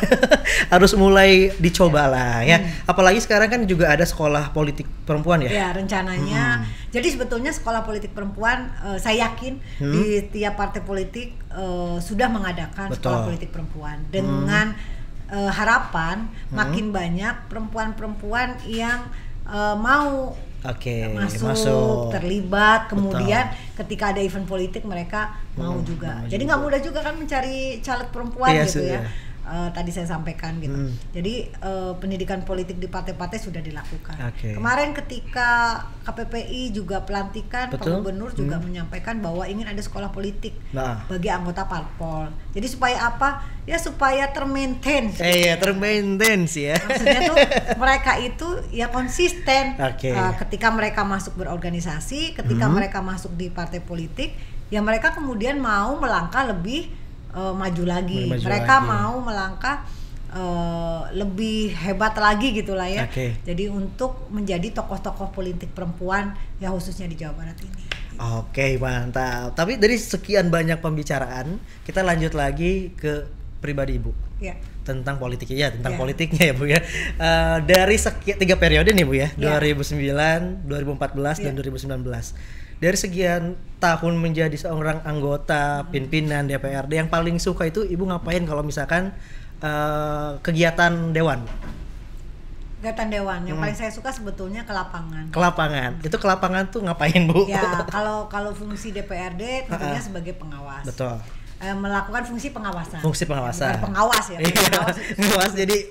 harus mulai dicoba lah ya. Apalagi sekarang kan juga ada sekolah politik perempuan ya. Ya, rencananya. Jadi sebetulnya sekolah politik perempuan saya yakin di tiap partai politik sudah mengadakan sekolah politik perempuan dengan harapan makin banyak perempuan-perempuan yang mau masuk, terlibat, kemudian ketika ada event politik mereka mau juga. Jadi nggak mudah juga kan mencari caleg perempuan gitu ya. Tadi saya sampaikan gitu. Jadi pendidikan politik di partai-partai sudah dilakukan. Kemarin ketika KPPI juga pelantikan, Pak Gubernur juga menyampaikan bahwa ingin ada sekolah politik bagi anggota parpol. Jadi supaya apa? Ya supaya termaintain. Termaintain sih ya. Maksudnya tuh mereka itu ya konsisten. Ketika mereka masuk berorganisasi, ketika mereka masuk di partai politik, ya mereka kemudian mau melangkah lebih maju lagi. Mereka mau melangkah lebih hebat lagi gitulah ya. Jadi untuk menjadi tokoh-tokoh politik perempuan ya khususnya di Jawa Barat ini. Oke, mantap. Tapi dari sekian banyak pembicaraan, kita lanjut lagi ke pribadi Ibu. Tentang politiknya politiknya ya Bu ya. Dari sekian 3 periode nih Bu ya, 2009, 2014 dan 2019. Dari sekian tahun menjadi seorang anggota pimpinan DPRD, yang paling suka itu Ibu ngapain kalau misalkan kegiatan dewan? Kegiatan dewan yang paling saya suka sebetulnya ke lapangan. Ke lapangan. Itu ke lapangan tuh ngapain Bu? Ya, kalau fungsi DPRD tentunya sebagai pengawas. Betul. Melakukan fungsi pengawasan. Fungsi pengawasan. Bukan pengawas ya. Pengawas jadi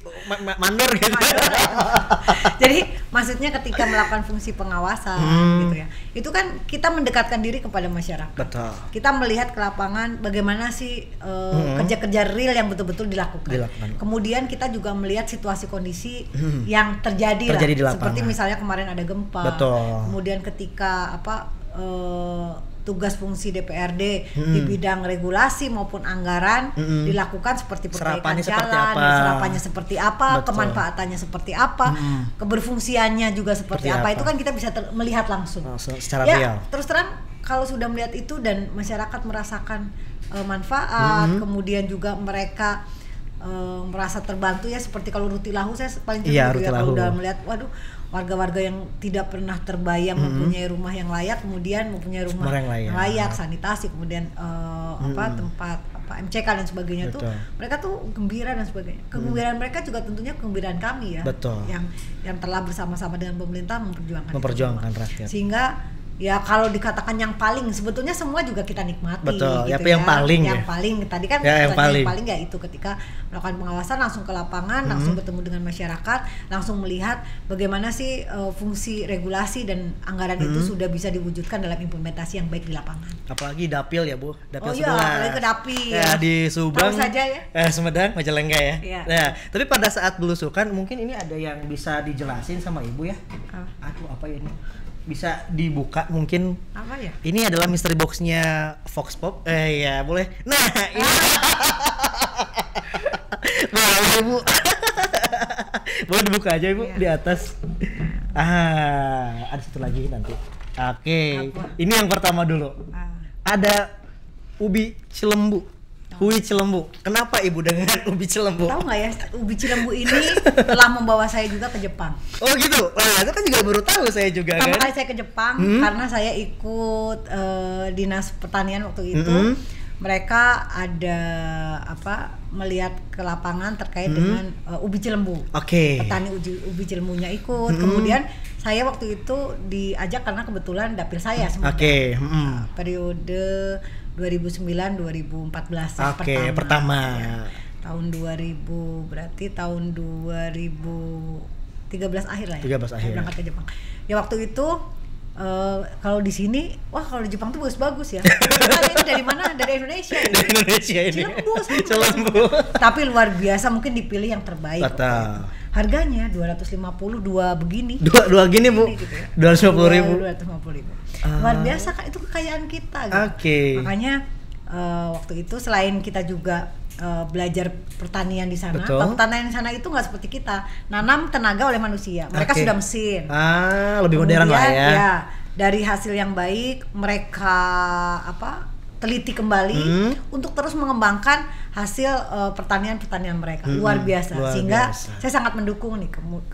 mandor gitu. Jadi maksudnya ketika melakukan fungsi pengawasan gitu ya. Itu kan kita mendekatkan diri kepada masyarakat. Betul. Kita melihat ke lapangan bagaimana sih kerja-kerja real yang betul-betul dilakukan. Kemudian kita juga melihat situasi kondisi yang terjadi di lapangan. Seperti misalnya kemarin ada gempa. Betul. Kemudian ketika tugas fungsi DPRD di bidang regulasi maupun anggaran dilakukan seperti perbaikan jalan, serapannya seperti apa, kemanfaatannya seperti apa, keberfungsiannya juga seperti apa. Itu kan kita bisa melihat langsung secara real. Terus terang kalau sudah melihat itu dan masyarakat merasakan manfaat, kemudian juga mereka merasa terbantu ya, seperti kalau Rutilahu saya paling kalau udah melihat waduh warga-warga yang tidak pernah terbayang mempunyai rumah yang layak, kemudian mempunyai rumah yang layak, sanitasi, kemudian tempat MCK dan sebagainya. Tuh mereka tuh gembira dan sebagainya. Kegembiraan mereka juga tentunya kegembiraan kami ya. Yang telah bersama-sama dengan pemerintah memperjuangkan rakyat. Sehingga ya kalau dikatakan yang paling, sebetulnya semua juga kita nikmati. Betul. Gitu yang paling tadi kan yang paling ya itu ketika melakukan pengawasan langsung ke lapangan, langsung bertemu dengan masyarakat, langsung melihat bagaimana sih fungsi regulasi dan anggaran itu sudah bisa diwujudkan dalam implementasi yang baik di lapangan. Apalagi dapil ya Bu, dapil apalagi ke dapil ya, di Subang saja ya. Sumedang, Majalengka ya. Nah, tapi pada saat belusukan mungkin ini ada yang bisa dijelasin sama Ibu ya. Aduh, apa ini? Bisa dibuka mungkin. Apa ya? Ini adalah mystery box-nya Vox Pop. Ya boleh. Nah, ini. Boleh Ibu. Boleh dibuka aja Ibu di atas. Ada satu lagi nanti. Oke. Ini yang pertama dulu. Ada ubi cilembu. Ubi cilembu. Kenapa Ibu dengan ubi cilembu? Tahu nggak ya, ubi cilembu ini telah membawa saya juga ke Jepang. Oh gitu. Nah, itu kan juga baru tahu saya juga. Pertama kali saya ke Jepang karena saya ikut dinas pertanian waktu itu. Mereka ada melihat ke lapangan terkait dengan ubi cilembu. Petani ubi cilembunya ikut. Kemudian saya waktu itu diajak karena kebetulan dapil saya sebenarnya. Periode 2009-2014 pertama. Ya. Tahun 2000 berarti tahun 2013 akhir lah ya. 13 akhir. Saya berangkat ke Jepang. Ya waktu itu kalau di sini, kalau di Jepang tuh bagus-bagus ya. Ini dari mana? Dari Indonesia. Dari Indonesia ini. Cilembu. Tapi luar biasa, mungkin dipilih yang terbaik. Harganya 250 dua begini. Dua gini Bu. Gitu ya. 250.000. 250.000. Luar biasa Kak, itu kekayaan kita gitu. Makanya waktu itu selain kita juga belajar pertanian di sana. Betul. Kalau pertanian di sana itu nggak seperti kita, nanam tenaga oleh manusia. Mereka sudah mesin. Lebih modern lah ya. Ya, dari hasil yang baik mereka teliti kembali untuk terus mengembangkan hasil pertanian mereka. Luar biasa. Sehingga saya sangat mendukung nih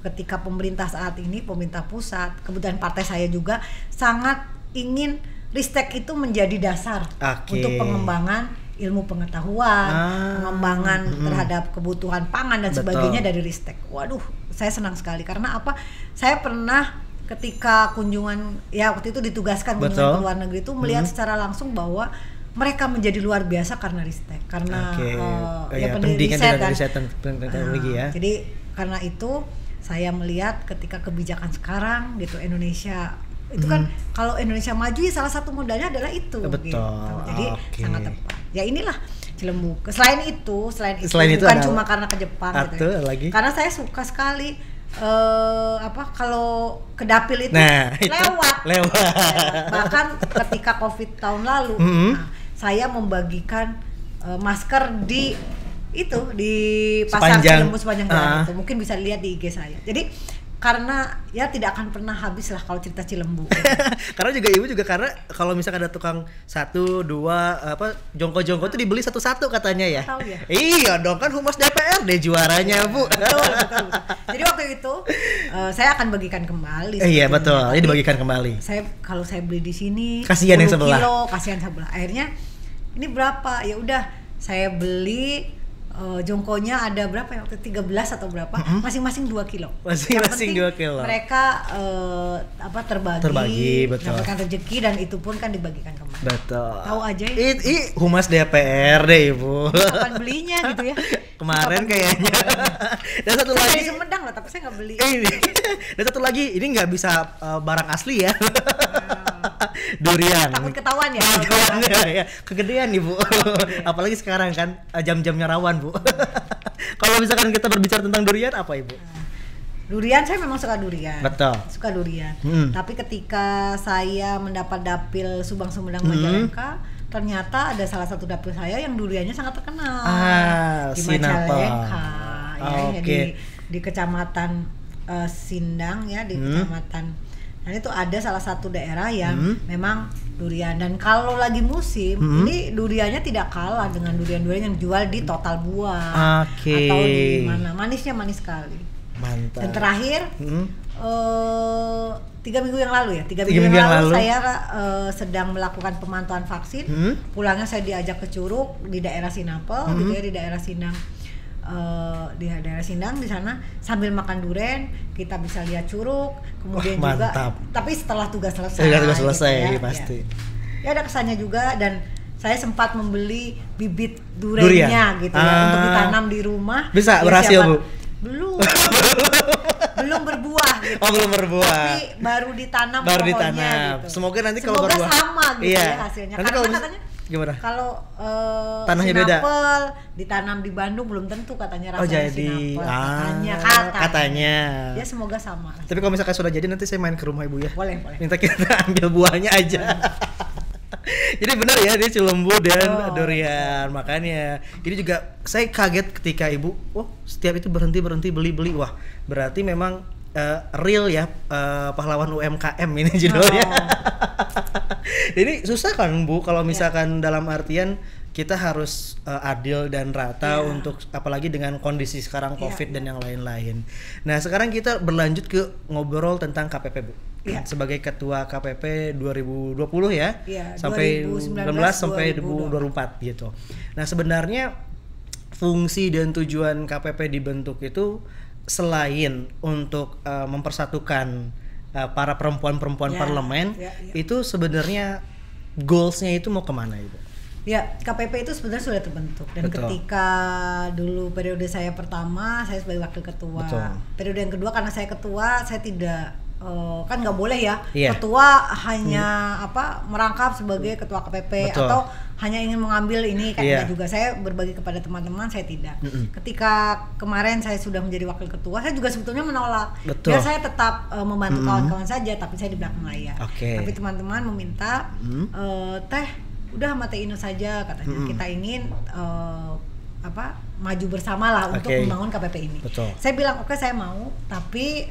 ketika pemerintah saat ini, pemerintah pusat, kemudian partai saya juga sangat ingin Ristek itu menjadi dasar untuk pengembangan ilmu pengetahuan, pengembangan terhadap kebutuhan pangan dan sebagainya dari Ristek. Waduh, saya senang sekali karena apa? Saya pernah ketika kunjungan, ya waktu itu ditugaskan kunjungan ke luar negeri itu melihat secara langsung bahwa mereka menjadi luar biasa karena Ristek, karena pendidikan riset dan teknologi ya. Jadi karena itu saya melihat ketika kebijakan sekarang gitu Indonesia itu kan kalau Indonesia maju ya salah satu modalnya adalah itu. Gitu. Jadi sangat tepat. Ya inilah Cilembu. Selain itu bukan cuma karena ke Jepang gitu. Ya. Karena saya suka sekali kalau ke dapil itu lewat. Bahkan ketika Covid tahun lalu, saya membagikan masker di pasar Cilembu sepanjang jalan itu. Mungkin bisa lihat di IG saya. Jadi karena ya tidak akan pernah habis lah kalau cerita Cilembu. Karena juga ibu juga karena kalau misalkan ada tukang 1, 2 jongko-jongko itu dibeli satu-satu katanya ya. Tahu ya. Iya dong, kan Humas DPRD juaranya Bu. Betul. Jadi waktu itu saya akan bagikan kembali. Iya betul, ini dibagikan kembali. Kalau saya beli di sini kasihan yang sebelah. Kasihan sebelah. Akhirnya ini berapa? Ya udah saya beli jongkonya ada berapa ya waktu 13 atau berapa, masing-masing 2 kilo. Masing-masing 2 kilo. Mereka terbagi betul. Dapatkan rezeki dan itu pun kan dibagikan kemana. Betul. Tahu aja ya. Humas DPRD Ibu. Kapan belinya gitu ya? Kemarin kayaknya. Dan satu lagi di Sumedang loh, tapi saya nggak beli. Dan satu lagi ini nggak bisa barang asli ya. Durian. Takut ketahuan ya. Ya. Kegedean Ibu. Apalagi sekarang kan jam-jamnya rawan Bu. Kalau misalkan kita berbicara tentang durian apa Ibu? Durian saya memang suka durian. Betul. Suka durian. Tapi ketika saya mendapat dapil Subang Sumedang Majalengka, ternyata ada salah satu dapil saya yang duriannya sangat terkenal. Di Majalengka. Di Kecamatan Sindang ya, di Kecamatan. Dan itu ada salah satu daerah yang memang durian, dan kalau lagi musim ini duriannya tidak kalah dengan durian-durian yang jual di Total Buah atau di mana, manisnya manis sekali. Mantap. Dan terakhir 3 minggu yang lalu ya, 3 minggu yang lalu saya sedang melakukan pemantauan vaksin. Pulangnya saya diajak ke Curug di daerah Sinapel, gitu ya, di daerah Sindang. Di daerah Sindang di sana sambil makan durian kita bisa lihat curug, kemudian juga tapi setelah tugas selesai gitu ya, pasti ya ada kesannya juga. Dan saya sempat membeli bibit duriannya gitu ya untuk ditanam di rumah. Bisa berhasil Bu? belum berbuah gitu. Belum berbuah. Tapi baru ditanam pohonnya gitu. Semoga nanti kalau berbuah sama gitu ya hasilnya. Nanti karena katanya gimana? Kalau tanahnya beda. Ditanam di Bandung belum tentu katanya rasanya jadi katanya. Ya semoga sama. Tapi kalau misalkan sudah jadi nanti saya main ke rumah Ibu ya. Boleh. Minta kita ambil buahnya aja. Jadi benar ya, dia Cilembu dan durian. Makanya ini juga saya kaget ketika Ibu setiap itu berhenti beli. Wah, berarti memang real ya, pahlawan UMKM ini judulnya. Jadi susah kan Bu kalau misalkan dalam artian kita harus adil dan rata untuk apalagi dengan kondisi sekarang Covid dan yang lain-lain. Nah, sekarang kita berlanjut ke ngobrol tentang KPP Bu. Sebagai ketua KPP 2020 ya. Sampai 2019 sampai 2024 gitu. Nah, sebenarnya fungsi dan tujuan KPP dibentuk itu selain untuk mempersatukan para perempuan-perempuan parlemen, itu sebenarnya goalsnya itu mau kemana Ibu? Ya, KPP itu sebenarnya sudah terbentuk dan ketika dulu periode saya pertama saya sebagai wakil ketua. Periode yang kedua karena saya ketua, saya tidak kan nggak boleh ya ketua hanya merangkap sebagai ketua KPP atau hanya ingin mengambil ini kayaknya juga. Saya berbagi kepada teman-teman, saya tidak. Ketika kemarin saya sudah menjadi wakil ketua, saya juga sebetulnya menolak. Biar saya tetap membantu kawan-kawan saja, tapi saya di belakang layar. Tapi teman-teman meminta udah sama Teh Inu saja katanya. Kita ingin maju bersama lah untuk membangun KPP ini. Betul. Saya bilang oke, saya mau, tapi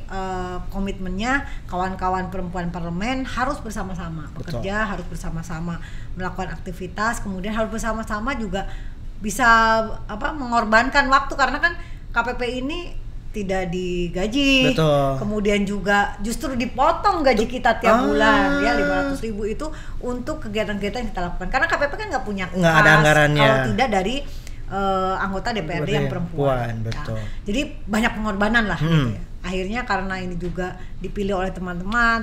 komitmennya kawan-kawan perempuan parlemen harus bersama-sama bekerja, harus bersama-sama melakukan aktivitas, kemudian harus bersama-sama juga bisa mengorbankan waktu, karena kan KPP ini tidak digaji. Betul. Kemudian juga justru dipotong gaji kita tiap bulan ya 500.000 itu untuk kegiatan-kegiatan yang kita lakukan, karena KPP kan nggak punya kas, ada anggarannya kalau tidak dari anggota DPRD yang perempuan. Betul. Nah, jadi banyak pengorbanan lah gitu ya. Akhirnya karena ini juga dipilih oleh teman-teman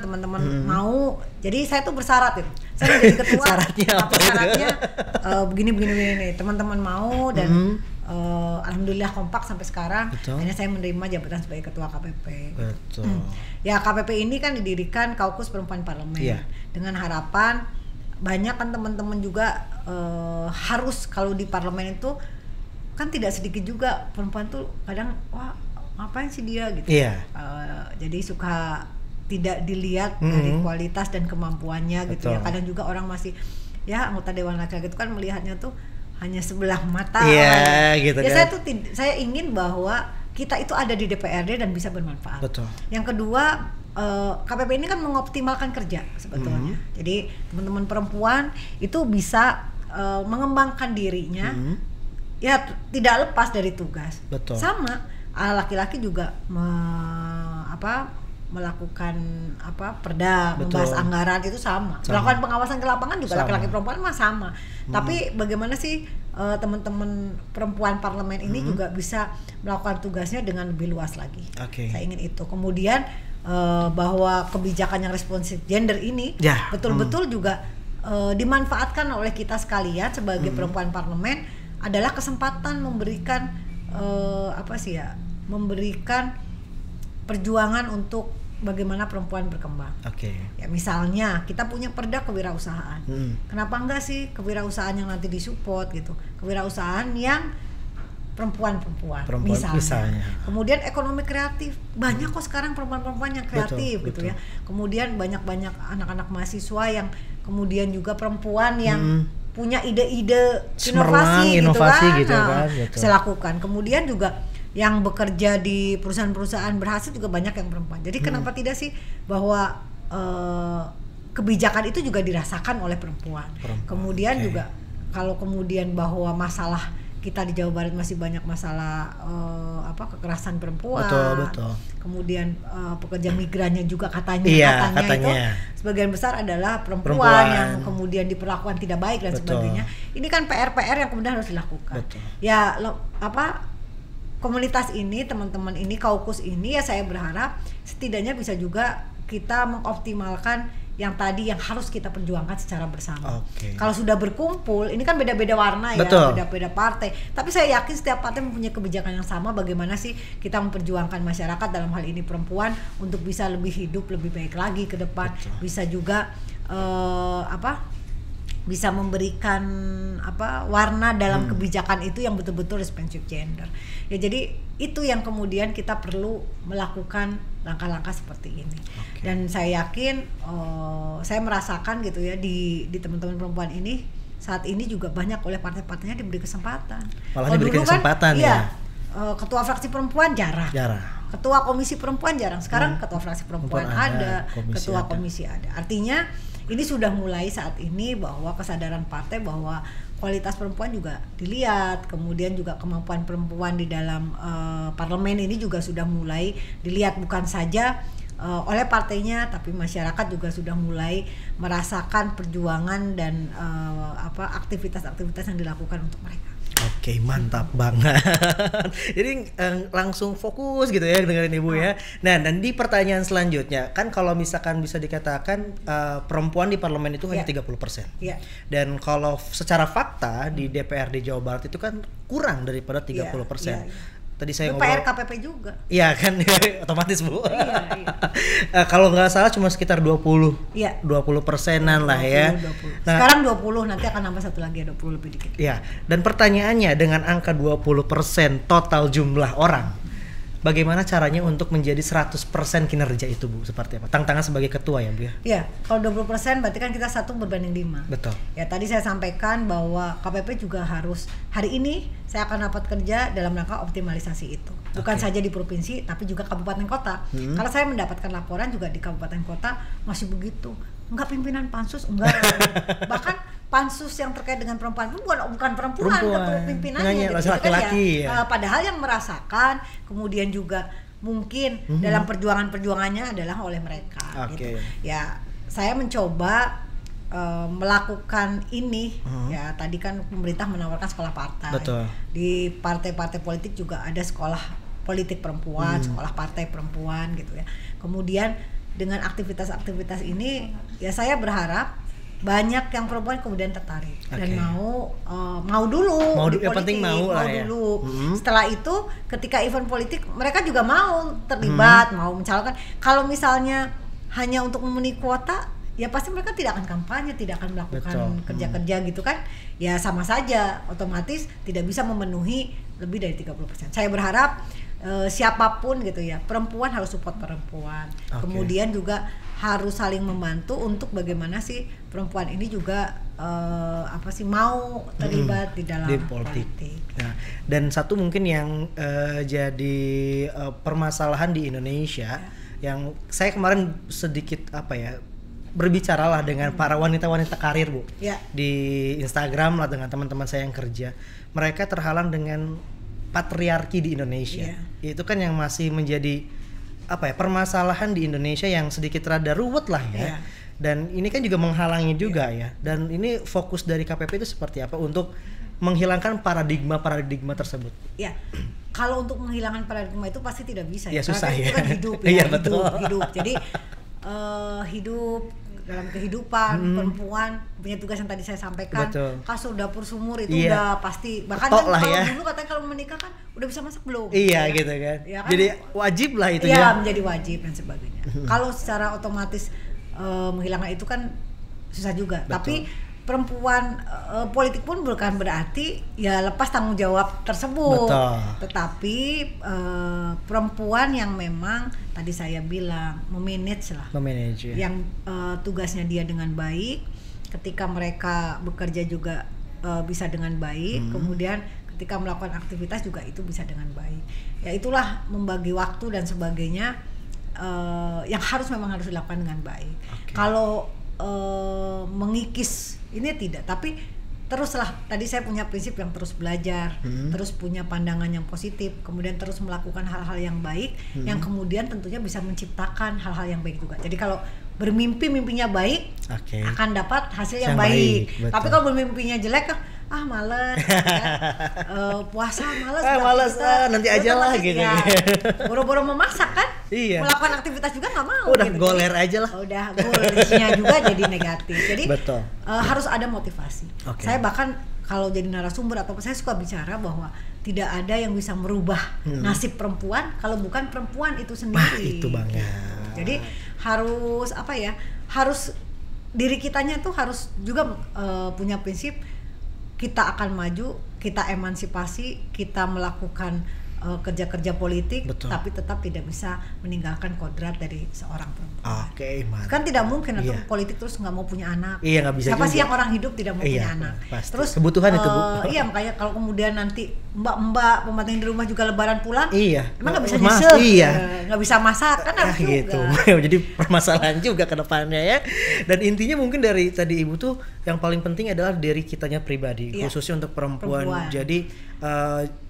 mau, jadi saya tuh bersyarat itu. Saya menjadi ketua. Syaratnya begini. Teman-teman mau dan alhamdulillah kompak sampai sekarang. Betul. Akhirnya saya menerima jabatan sebagai ketua KPP. Betul. Ya KPP ini kan didirikan Kaukus Perempuan Parlemen dengan harapan banyak kan teman-teman juga harus, kalau di parlemen itu kan tidak sedikit juga perempuan tuh kadang wah ngapain sih dia gitu. Jadi suka tidak dilihat dari kualitas dan kemampuannya gitu ya. Kadang juga orang masih ya anggota dewan laki-laki itu kan melihatnya tuh hanya sebelah mata. Gitu ya kan. Saya ingin bahwa kita itu ada di DPRD dan bisa bermanfaat. Betul. Yang kedua, KPP ini kan mengoptimalkan kerja sebetulnya. Jadi teman-teman perempuan itu bisa mengembangkan dirinya, ya tidak lepas dari tugas. Betul. Sama laki-laki juga melakukan perda, membahas anggaran itu sama. Melakukan pengawasan ke lapangan juga laki-laki perempuan mah sama. Tapi bagaimana sih teman-teman perempuan parlemen ini juga bisa melakukan tugasnya dengan lebih luas lagi. Saya ingin itu. Kemudian bahwa kebijakan yang responsif gender ini betul-betul juga dimanfaatkan oleh kita sekalian sebagai perempuan parlemen, adalah kesempatan memberikan memberikan perjuangan untuk bagaimana perempuan berkembang. Ya misalnya kita punya perda kewirausahaan. Kenapa enggak sih kewirausahaan yang nanti disupport gitu? Kewirausahaan yang perempuan misalnya. Kemudian ekonomi kreatif, banyak kok sekarang perempuan-perempuan yang kreatif gitu ya. Kemudian banyak-banyak anak-anak mahasiswa yang kemudian juga perempuan yang punya ide-ide inovasi gitu kan. Bisa lakukan. Kemudian juga yang bekerja di perusahaan-perusahaan berhasil juga banyak yang perempuan. Jadi kenapa tidak sih bahwa kebijakan itu juga dirasakan oleh perempuan. Kemudian juga kalau kemudian bahwa masalah kita di Jawa Barat masih banyak masalah kekerasan perempuan. Betul. Kemudian pekerja migrannya juga katanya itu sebagian besar adalah perempuan yang kemudian diperlakukan tidak baik dan sebagainya. Ini kan PR yang kemudian harus dilakukan. Ya komunitas ini, teman-teman ini, Kaukus ini, ya saya berharap setidaknya bisa juga kita mengoptimalkan yang tadi yang harus kita perjuangkan secara bersama. Kalau sudah berkumpul, ini kan beda-beda warna ya, beda-beda partai. Tapi saya yakin setiap partai mempunyai kebijakan yang sama. Bagaimana sih kita memperjuangkan masyarakat, dalam hal ini perempuan, untuk bisa lebih hidup lebih baik lagi ke depan. Bisa juga bisa memberikan warna dalam kebijakan itu yang betul-betul responsif gender. Ya jadi itu yang kemudian kita perlu melakukan langkah-langkah seperti ini. Dan saya yakin saya merasakan gitu ya di teman-teman perempuan ini saat ini juga banyak oleh partai-partainya diberi kesempatan. Malah diberi kesempatan ya. Ketua fraksi perempuan jarang. Ketua komisi perempuan jarang. Sekarang ketua fraksi perempuan ada, ketua komisi ada. Artinya ini sudah mulai saat ini bahwa kesadaran partai bahwa kualitas perempuan juga dilihat, kemudian juga kemampuan perempuan di dalam parlemen ini juga sudah mulai dilihat, bukan saja oleh partainya, tapi masyarakat juga sudah mulai merasakan perjuangan dan aktivitas-aktivitas yang dilakukan untuk mereka. Mantap banget. Jadi langsung fokus gitu ya dengerin Ibu ya. Nah, dan di pertanyaan selanjutnya, kan kalau misalkan bisa dikatakan perempuan di parlemen itu hanya 30%. Dan kalau secara fakta di DPRD Jawa Barat itu kan kurang daripada 30%. Tadi saya ngobrol PR KPP juga. Iya kan, otomatis Bu. Kalau nggak salah cuma sekitar 20%. 20%-an lah ya. 20. Nah, sekarang 20, nanti akan nambah satu lagi 20 lebih dikit. Iya. Dan pertanyaannya, dengan angka 20% total jumlah orang, bagaimana caranya untuk menjadi 100% kinerja itu Bu? Seperti apa? Tantangan sebagai ketua ya Bu ya? Iya, kalau 20% berarti kan kita 1 berbanding 5. Betul. Ya tadi saya sampaikan bahwa KPP juga harus, hari ini saya akan rapat kerja dalam rangka optimalisasi itu. Bukan saja di provinsi tapi juga kabupaten kota. Karena saya mendapatkan laporan juga di kabupaten kota masih begitu. Enggak pimpinan pansus, enggak. Bahkan pansus yang terkait dengan perempuan pun bukan perempuan. Pimpinannya gitu, laki-laki kan ya. Padahal yang merasakan kemudian juga mungkin dalam perjuangannya adalah oleh mereka gitu. Ya saya mencoba melakukan ini ya, tadi kan pemerintah menawarkan sekolah partai. Betul. Di partai-partai politik juga ada sekolah politik perempuan, sekolah partai perempuan gitu ya. Kemudian dengan aktivitas-aktivitas ini ya saya berharap banyak yang perempuan kemudian tertarik dan mau dulu yang penting mau dulu. Setelah itu ketika event politik mereka juga mau terlibat, mau mencalonkan. Kalau misalnya hanya untuk memenuhi kuota, ya pasti mereka tidak akan kampanye, tidak akan melakukan kerja-kerja gitu kan. Ya sama saja, otomatis tidak bisa memenuhi lebih dari 30%. Saya berharap siapapun gitu ya, perempuan harus support perempuan. Kemudian juga harus saling membantu untuk bagaimana sih perempuan ini juga mau terlibat di dalam politik. Nah, dan satu mungkin yang jadi permasalahan di Indonesia yang saya kemarin sedikit berbicaralah dengan para wanita-wanita karir Bu di Instagram lah, dengan teman-teman saya yang kerja. Mereka terhalang dengan patriarki di Indonesia. Itu kan yang masih menjadi permasalahan di Indonesia yang sedikit rada ruwet lah ya. Dan ini kan juga menghalangi juga ya. Dan ini fokus dari KPP itu seperti apa untuk menghilangkan paradigma tersebut? Ya, kalau untuk menghilangkan paradigma itu pasti tidak bisa ya. Susah ya. Itu kan hidup ya. hidup. Jadi hidup dalam kehidupan perempuan punya tugas yang tadi saya sampaikan. Kasur, dapur, sumur itu udah pasti. Bahkan kan kalau dulu katanya kalau menikah kan udah bisa masak belum? Iya gitu kan. Ya, kan? Jadi wajib lah itu ya. Menjadi wajib dan sebagainya. Kalau secara otomatis menghilangkan itu kan susah juga. Tapi perempuan politik pun bukan berarti ya lepas tanggung jawab tersebut. Tetapi perempuan yang memang tadi saya bilang memanage ya. Yang tugasnya dia dengan baik, ketika mereka bekerja juga bisa dengan baik, kemudian ketika melakukan aktivitas juga itu bisa dengan baik. Ya itulah membagi waktu dan sebagainya yang memang harus dilakukan dengan baik. Kalau mengikis ini tidak, tapi teruslah, tadi saya punya prinsip yang terus belajar, terus punya pandangan yang positif, kemudian terus melakukan hal-hal yang baik, yang kemudian tentunya bisa menciptakan hal-hal yang baik juga. Jadi kalau mimpinya baik, akan dapat hasil yang baik. Tapi kalau bermimpinya jelek, males, puasa males, nanti aja lah gitu. Ya, boro-boro memasak kan, melakukan aktivitas juga nggak mau. Udah gitu. Goler aja lah. Udah golernya juga jadi negatif. Jadi harus ada motivasi. Saya bahkan kalau jadi narasumber atau saya suka bicara bahwa tidak ada yang bisa merubah nasib perempuan kalau bukan perempuan itu sendiri. Itu banget. Jadi harus harus diri kitanya tuh harus juga punya prinsip. Kita akan maju, kita emansipasi, kita melakukan kerja-kerja politik, tapi tetap tidak bisa meninggalkan kodrat dari seorang perempuan. Mantap. Kan tidak mungkin atau politik terus nggak mau punya anak. Iya, nggak bisa. Siapa juga sih yang orang hidup tidak mau punya anak? Pasti. Terus kebutuhan itu Bu. Iya, makanya kalau kemudian nanti mbak pembantu di rumah juga lebaran pulang, emang nggak bisa nyusul, nggak bisa masak kan harus gitu. Jadi permasalahan juga ke depannya ya. Dan intinya mungkin dari tadi Ibu tuh yang paling penting adalah dari kitanya pribadi, khususnya untuk perempuan. Jadi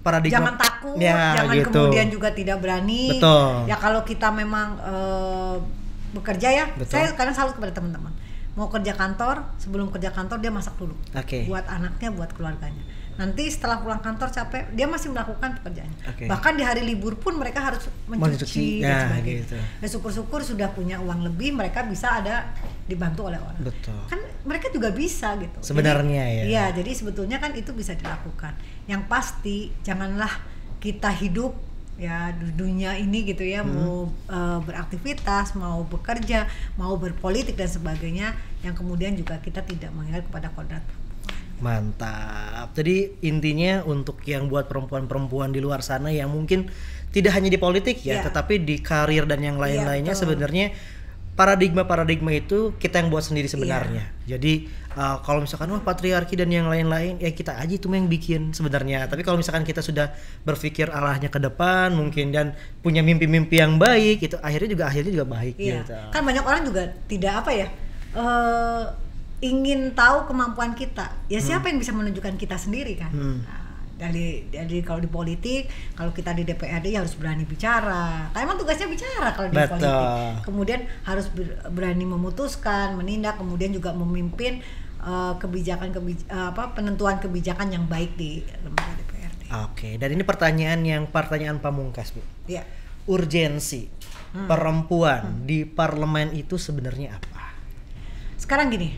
paradigma jangan takut, jangan kemudian juga tidak berani. Ya kalau kita memang bekerja ya, saya kadang salut kepada teman-teman. Mau kerja kantor, sebelum kerja kantor dia masak dulu, buat anaknya, buat keluarganya. Nanti setelah pulang kantor capek, dia masih melakukan pekerjaannya. Bahkan di hari libur pun mereka harus mencuci dan sebagainya. Dan syukur-syukur sudah punya uang lebih, mereka bisa ada dibantu oleh orang. Kan mereka juga bisa gitu. Sebenarnya jadi sebetulnya kan itu bisa dilakukan. Yang pasti janganlah kita hidup ya di dunia ini gitu ya, mau beraktivitas, mau bekerja, mau berpolitik dan sebagainya, yang kemudian juga kita tidak mengingat kepada kodrat. Mantap. Jadi intinya untuk yang buat perempuan-perempuan di luar sana yang mungkin tidak hanya di politik ya, tetapi di karir dan yang lain-lainnya sebenarnya paradigma itu kita yang buat sendiri sebenarnya. Jadi kalau misalkan patriarki dan yang lain-lain ya kita aja itu yang bikin sebenarnya. Tapi kalau misalkan kita sudah berpikir arahnya ke depan mungkin dan punya mimpi-mimpi yang baik itu akhirnya juga baik gitu. Kan banyak orang juga tidak ingin tahu kemampuan kita. Ya siapa yang bisa menunjukkan kita sendiri kan? Dari kalau di politik, kalau kita di DPRD ya harus berani bicara. Karena emang tugasnya bicara kalau di politik. Kemudian harus berani memutuskan, menindak, kemudian juga memimpin penentuan kebijakan yang baik di lembaga DPRD. Oke, dan ini pertanyaan pamungkas, Bu. Iya. Urgensi perempuan di parlemen itu sebenarnya apa? Sekarang gini,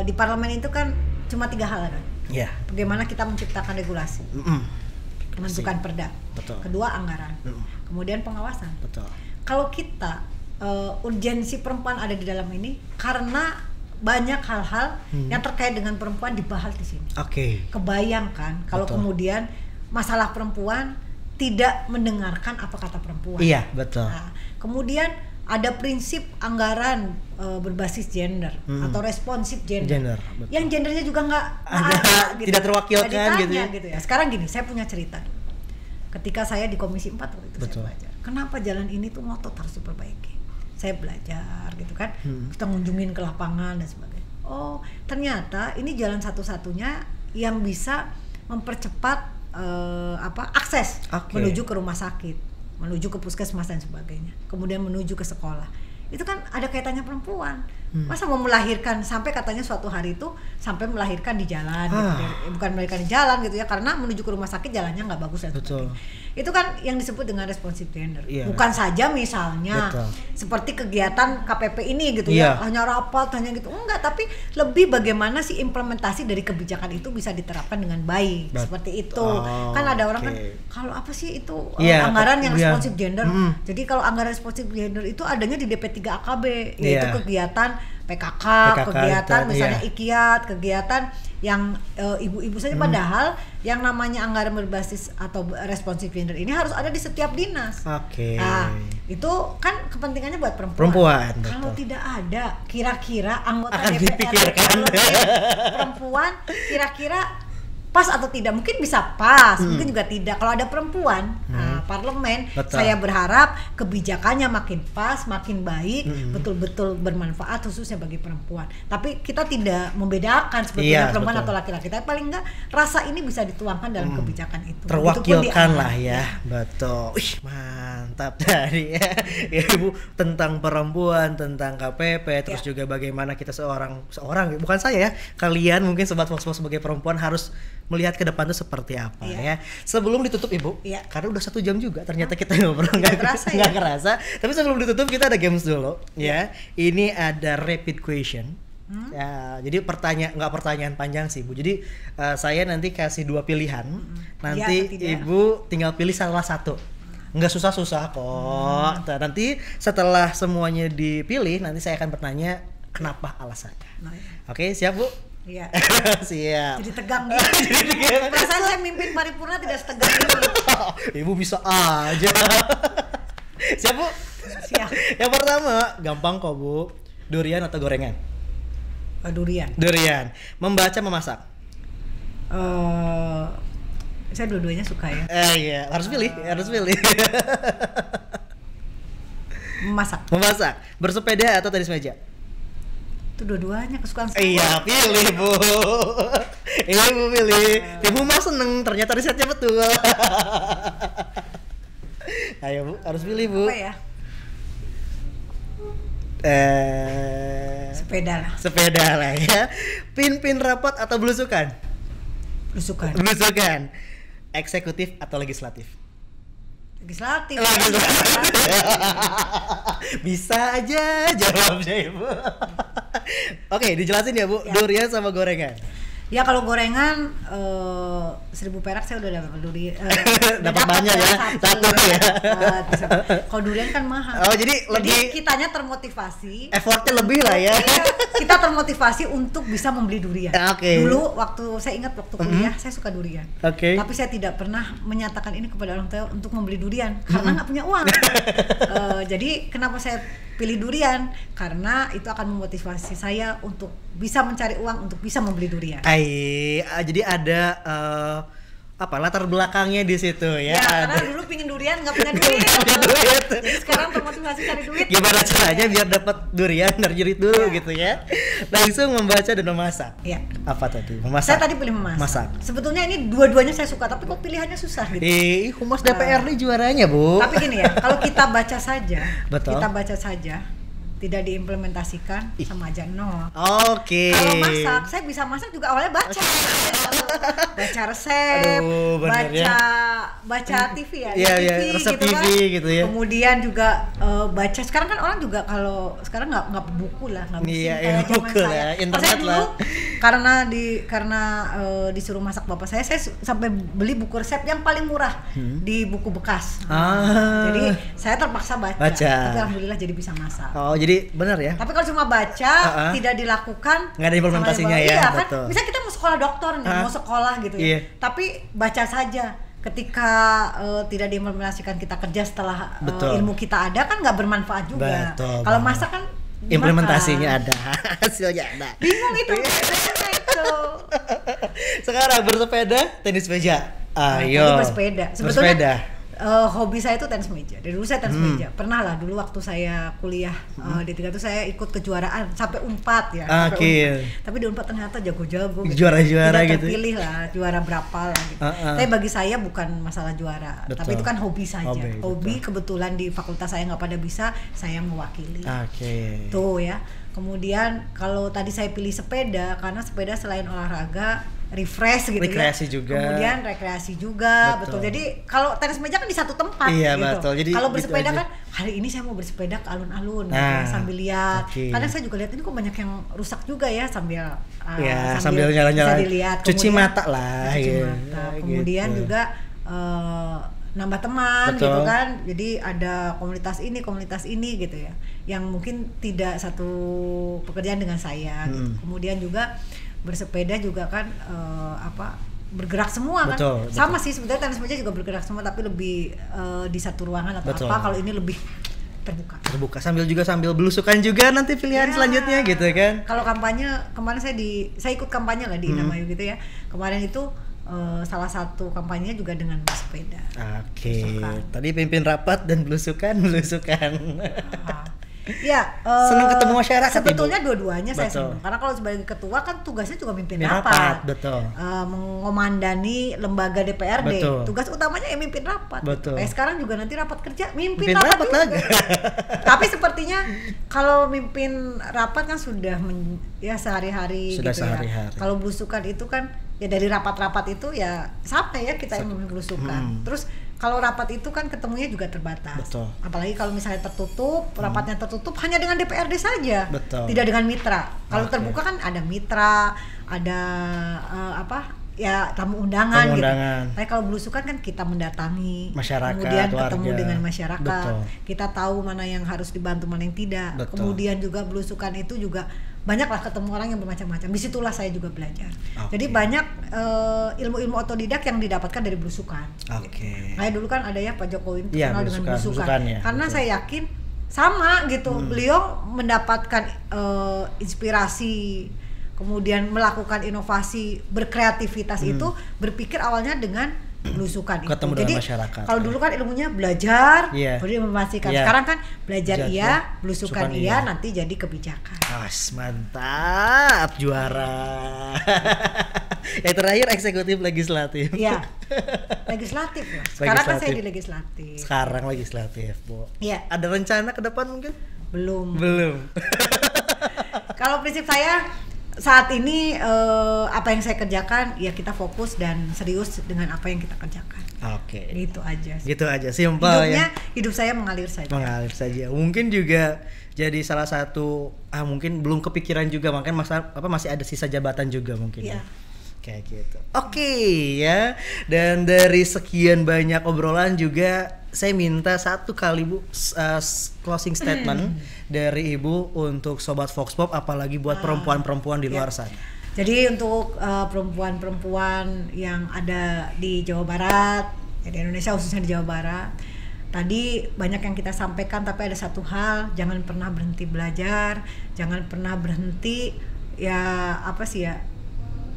di parlemen itu kan cuma 3 hal kan. Ya. Bagaimana kita menciptakan regulasi, pembentukan perda, kedua anggaran, kemudian pengawasan. Betul. Kalau kita urgensi perempuan ada di dalam ini karena banyak hal-hal yang terkait dengan perempuan dibahas di sini. Kebayangkan kalau kemudian masalah perempuan tidak mendengarkan apa kata perempuan. Iya, betul. Nah, kemudian ada prinsip anggaran berbasis gender atau responsif gender. Yang gendernya juga nggak ada gitu. Tidak terwakilkan gitu ya. Sekarang gini, saya punya cerita. Ketika saya di Komisi 4 waktu itu saya belajar, kenapa jalan ini tuh ngotot harus diperbaiki. Saya belajar gitu kan, kita ngunjungin ke lapangan dan sebagainya. Oh, ternyata ini jalan satu-satunya yang bisa mempercepat akses menuju ke rumah sakit, menuju ke puskesmas dan sebagainya, kemudian menuju ke sekolah. Itu kan ada kaitannya perempuan. Masa mau melahirkan sampai katanya suatu hari itu sampai melahirkan di jalan gitu, bukan melahirkan di jalan gitu ya, karena menuju ke rumah sakit jalannya nggak bagus dan sebagainya. Itu kan yang disebut dengan responsif gender. Bukan saja misalnya seperti kegiatan KPP ini gitu ya, hanya rapat hanya gitu, enggak, tapi lebih bagaimana sih implementasi dari kebijakan itu bisa diterapkan dengan baik. Seperti itu. Kan ada orang kan kalau apa sih itu anggaran yang responsif gender. Jadi kalau anggaran responsif gender itu adanya di DP3AKB, yaitu kegiatan PKK kegiatan itu, misalnya IKIAT, kegiatan yang ibu-ibu saja, padahal yang namanya anggaran berbasis atau responsif gender ini harus ada di setiap dinas. Nah, itu kan kepentingannya buat perempuan. Kalau tidak ada, kira-kira anggota DPR perempuan kira-kira pas atau tidak? Mungkin bisa pas, mungkin juga tidak. Kalau ada perempuan parlemen, saya berharap kebijakannya makin pas, makin baik, betul-betul bermanfaat khususnya bagi perempuan. Tapi kita tidak membedakan sebetulnya perempuan atau laki-laki. Tapi paling enggak rasa ini bisa dituangkan dalam kebijakan itu. Terwakilkan lah ya. Betul. Mantap tadi ya Ibu, tentang perempuan, tentang KPP, terus juga bagaimana kita seorang bukan saya ya, kalian mungkin sobat Fox sebagai perempuan harus melihat ke depan itu seperti apa ya. Sebelum ditutup Ibu, karena udah 1 jam juga ternyata kita ngobrol nggak kerasa. Tapi sebelum ditutup kita ada games dulu ya. Ini ada rapid question. Ya, jadi nggak pertanyaan panjang sih Bu. Jadi saya nanti kasih 2 pilihan. Nanti Ibu tinggal pilih salah satu. Nggak susah-susah kok. Nanti setelah semuanya dipilih, nanti saya akan bertanya kenapa alasannya. Oke, siap Bu? Iya. Siap. Jadi tegang gitu. Perasaan saya mimpin paripurna tidak setegang ini. Ibu bisa aja. Siap Bu? Siap. Yang pertama, gampang kok Bu. Durian atau gorengan? Durian. Durian. Membaca, memasak? Saya dua-duanya suka ya. Iya, harus pilih. Memasak. Bersepeda atau tenis meja? Itu dua-duanya kesukaan saya. Iya, pilih Bu. Ibu pilih. Ibu mah seneng, ternyata risetnya betul. Ayo Bu, harus pilih Bu. Apa ya? Sepeda lah ya. Pin rapat atau belusukan? Belusukan. Eksekutif atau legislatif? Legislatif. Bisa aja jawabnya Ibu. Oke, dijelasin ya Bu. Durian sama gorengan. Ya kalau gorengan 1.000 perak saya udah dapat durian. Dapat banyak ya, satu ya. Kalau durian kan mahal. Oh jadi lebih kitanya termotivasi. Effortnya lebih lah ya. Iya, kita termotivasi untuk bisa membeli durian. Oke. Dulu saya ingat waktu kuliah saya suka durian. Oke. Tapi saya tidak pernah menyatakan ini kepada orang tua untuk membeli durian karena nggak punya uang. Jadi kenapa saya pilih durian? Karena itu akan memotivasi saya untuk bisa mencari uang untuk bisa membeli durian. Jadi ada latar belakangnya di situ ya. Karena dulu pingin durian nggak punya duit. Jadi sekarang termotivasi cari duit. Gimana caranya biar dapat durian ngerjerit dulu gitu ya? Langsung membaca dan memasak. Iya. Apa tadi? Memasak. Saya tadi pilih memasak. Masak. Sebetulnya ini dua-duanya saya suka, tapi kok pilihannya susah gitu. Humas DPRD juaranya, Bu. Tapi gini ya, kalau kita baca saja, Betul. tidak diimplementasikan sama aja nol. Oke. Kalau masak, saya bisa masak juga awalnya baca resep, baca TV ya, TV, resep gitu TV kan. gitu ya. Kemudian juga baca. Sekarang kan orang juga kalau sekarang nggak buku lah, nggak Iya, kayak zaman buku saya. ya, Kalau internet saya dulu, lah. karena disuruh masak bapak saya sampai beli buku resep yang paling murah di buku bekas. Jadi saya terpaksa baca. Tapi alhamdulillah jadi bisa masak. Oh, jadi benar ya. Tapi kalau cuma baca tidak dilakukan, nggak ada implementasinya ya. Iya kan, betul. misalnya kita mau sekolah dokter nih, mau sekolah gitu ya. Iya. Tapi baca saja. Ketika tidak diimplementasikan kita kerja setelah ilmu kita ada kan nggak bermanfaat juga. Kalau masak kan implementasinya ada, hasilnya ada. Bingung itu. Sekarang bersepeda, tenis meja. Ayo. Bersepeda. Sebetulnya hobi saya itu tenis meja. Dari dulu saya tenis meja. Pernah lah dulu waktu saya kuliah D3 itu saya ikut kejuaraan sampai Unpad ya. Tapi di Unpad ternyata jago-jago gitu. Juara-juara gitu. Terpilih lah juara berapa lah gitu. Tapi bagi saya bukan masalah juara. Betul. Tapi itu kan hobi saja. Hobi betul. Kebetulan di fakultas saya nggak pada bisa, saya mewakili. Tuh ya. Kemudian kalau tadi saya pilih sepeda karena sepeda selain olahraga refresh gitu rekreasi ya. juga. Kemudian rekreasi juga, betul. Jadi kalau tenis meja kan di satu tempat iya, gitu. Betul. Jadi kalau bersepeda gitu kan hari ini saya mau bersepeda ke alun-alun gitu ya, sambil lihat. Kadang saya juga lihat ini kok banyak yang rusak juga ya sambil jalan-jalan. Bisa dilihat. Cuci mata lah. Cuci mata. Kemudian juga nambah teman gitu kan. Jadi ada komunitas ini gitu ya. Yang mungkin tidak satu pekerjaan dengan saya gitu. Kemudian juga bersepeda juga kan bergerak semua kan. Sama sih sebetulnya tenis meja juga bergerak semua tapi lebih di satu ruangan atau kalau ini lebih terbuka sambil belusukan juga nanti pilihan selanjutnya gitu kan. Kalau kampanye kemarin saya ikut kampanye lah di Inamayu gitu ya. Kemarin itu salah satu kampanye juga dengan bersepeda. Tadi pimpin rapat dan belusukan. Ya, senang ketemu masyarakat. Sebetulnya dua-duanya saya senang. Karena kalau sebagai ketua kan tugasnya juga mimpin rapat. Mengomandani lembaga DPRD. Tugas utamanya ya mimpin rapat. Sekarang juga nanti rapat kerja mimpin rapat juga. Tapi sepertinya kalau mimpin rapat kan sudah sehari-hari gitu ya. Kalau belusukan itu kan ya dari rapat-rapat itu ya sama ya kita yang belusukan. Terus kalau rapat itu kan ketemunya juga terbatas. Apalagi kalau misalnya tertutup, rapatnya tertutup hanya dengan DPRD saja. Tidak dengan mitra. Kalau terbuka kan ada mitra, ada tamu undangan gitu. Tapi kalau belusukan kan kita mendatangi masyarakat, kemudian ketemu dengan masyarakat. Kita tahu mana yang harus dibantu, mana yang tidak. Kemudian juga belusukan itu juga banyaklah ketemu orang yang bermacam-macam. Disitulah saya juga belajar. Jadi banyak ilmu-ilmu otodidak yang didapatkan dari belusukan. Kayak dulu kan ada ya Pak Jokowi terkenal dengan belusukan. Karena saya yakin sama gitu. Beliau mendapatkan inspirasi, kemudian melakukan inovasi, berkreativitas itu berpikir awalnya dengan belusukan itu. Jadi kalau dulu kan ilmunya belajar, kemudian memastikan. Sekarang kan belajar iya, belusukan iya, nanti jadi kebijakan. Mantap, juara. Yang terakhir eksekutif legislatif. Iya. Legislatif ya. Sekarang kan saya di legislatif. Sekarang legislatif, Bu. Iya. Ada rencana ke depan mungkin? Belum. Kalau prinsip saya saat ini apa yang saya kerjakan ya kita fokus dan serius dengan apa yang kita kerjakan. Gitu aja. Gitu aja, simpel ya. Hidup saya mengalir saja. Mungkin juga jadi salah satu mungkin belum kepikiran juga makanya masih ada sisa jabatan juga mungkin. Iya. Kayak gitu. Oke ya. Dan dari sekian banyak obrolan juga saya minta satu kali Bu closing statement dari Ibu untuk Sobat Vox Pop, apalagi buat perempuan-perempuan di luar sana. Jadi untuk perempuan-perempuan yang ada di Jawa Barat, ya, di Indonesia khususnya di Jawa Barat, tadi banyak yang kita sampaikan, tapi ada satu hal, jangan pernah berhenti belajar, jangan pernah berhenti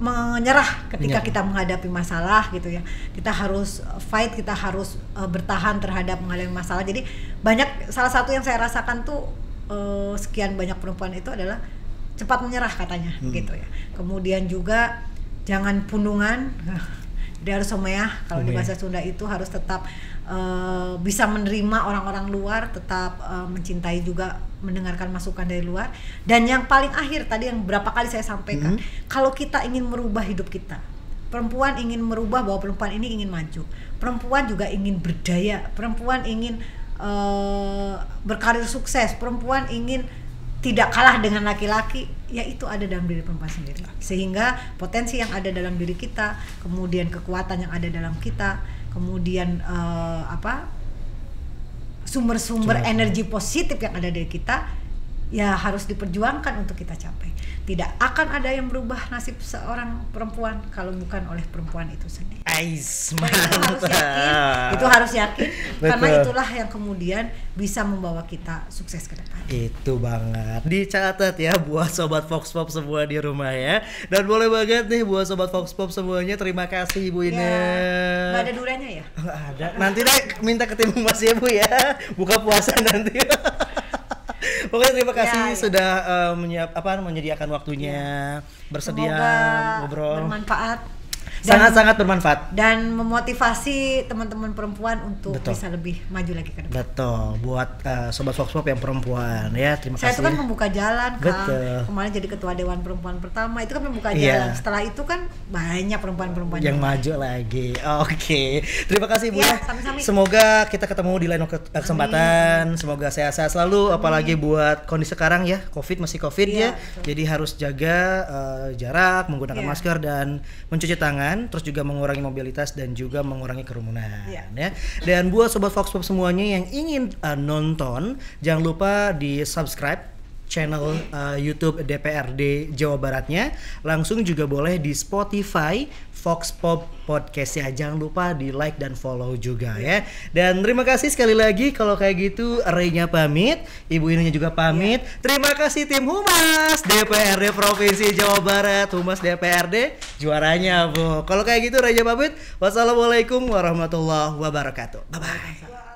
menyerah ketika kita menghadapi masalah gitu ya. Kita harus fight, kita harus bertahan terhadap menghadapi masalah. Jadi salah satu yang saya rasakan tuh sekian banyak perempuan itu adalah cepat menyerah katanya gitu ya. Kemudian juga jangan pundungan, dia harus someah, kalau di bahasa Sunda itu harus tetap bisa menerima orang-orang luar, tetap mencintai juga, mendengarkan masukan dari luar. Dan yang paling akhir tadi yang berapa kali saya sampaikan, kalau kita ingin merubah hidup kita, perempuan ingin merubah bahwa perempuan ini ingin maju, perempuan juga ingin berdaya, perempuan ingin berkarir sukses, perempuan ingin tidak kalah dengan laki-laki, ya itu ada dalam diri perempuan sendiri. Sehingga potensi yang ada dalam diri kita, kemudian kekuatan yang ada dalam kita, kemudian sumber-sumber energi positif yang ada dari kita, ya harus diperjuangkan untuk kita capai. Tidak akan ada yang berubah nasib seorang perempuan kalau bukan oleh perempuan itu sendiri. Itu harus yakin karena itulah yang kemudian bisa membawa kita sukses ke depan. Itu banget, dicatat ya buat Sobat Vox Pop semua di rumah ya. Dan boleh banget nih buat Sobat Vox Pop semuanya, terima kasih Ibu Ine. Nggak ada duranya ya? Nggak ada, nanti deh minta ketemu Mas ya Bu ya, buka puasa nanti. Pokoknya terima kasih sudah menyediakan waktunya, bersedia ngobrol. Bermanfaat. Sangat-sangat bermanfaat dan memotivasi teman-teman perempuan untuk bisa lebih maju lagi ke depan. Betul, buat Sobat Vox Pop yang perempuan ya, terima kasih. Saya itu kan membuka jalan kan, kemarin jadi ketua Dewan Perempuan pertama, itu kan membuka jalan. Setelah itu kan banyak perempuan-perempuan yang maju lagi. Oke. Terima kasih Bu. Sami-sami. Semoga kita ketemu di lain kesempatan. Semoga sehat-sehat selalu. Apalagi buat kondisi sekarang ya, masih COVID ya. Betul. Jadi harus jaga jarak, menggunakan masker dan mencuci tangan. Terus juga mengurangi mobilitas dan juga mengurangi kerumunan ya. Dan buat Sobat Vox Pop semuanya yang ingin nonton, jangan lupa di subscribe channel YouTube DPRD Jawa Baratnya. Langsung juga boleh di Spotify Vox Pop Podcast ya. Jangan lupa di like dan follow juga ya. Dan terima kasih sekali lagi. Kalau kayak gitu Reynya pamit, Ibu Ininya juga pamit. Terima kasih tim Humas DPRD Provinsi Jawa Barat. Humas DPRD juaranya Bu. Kalau kayak gitu Reynya pamit. Wassalamualaikum warahmatullahi wabarakatuh. Bye bye.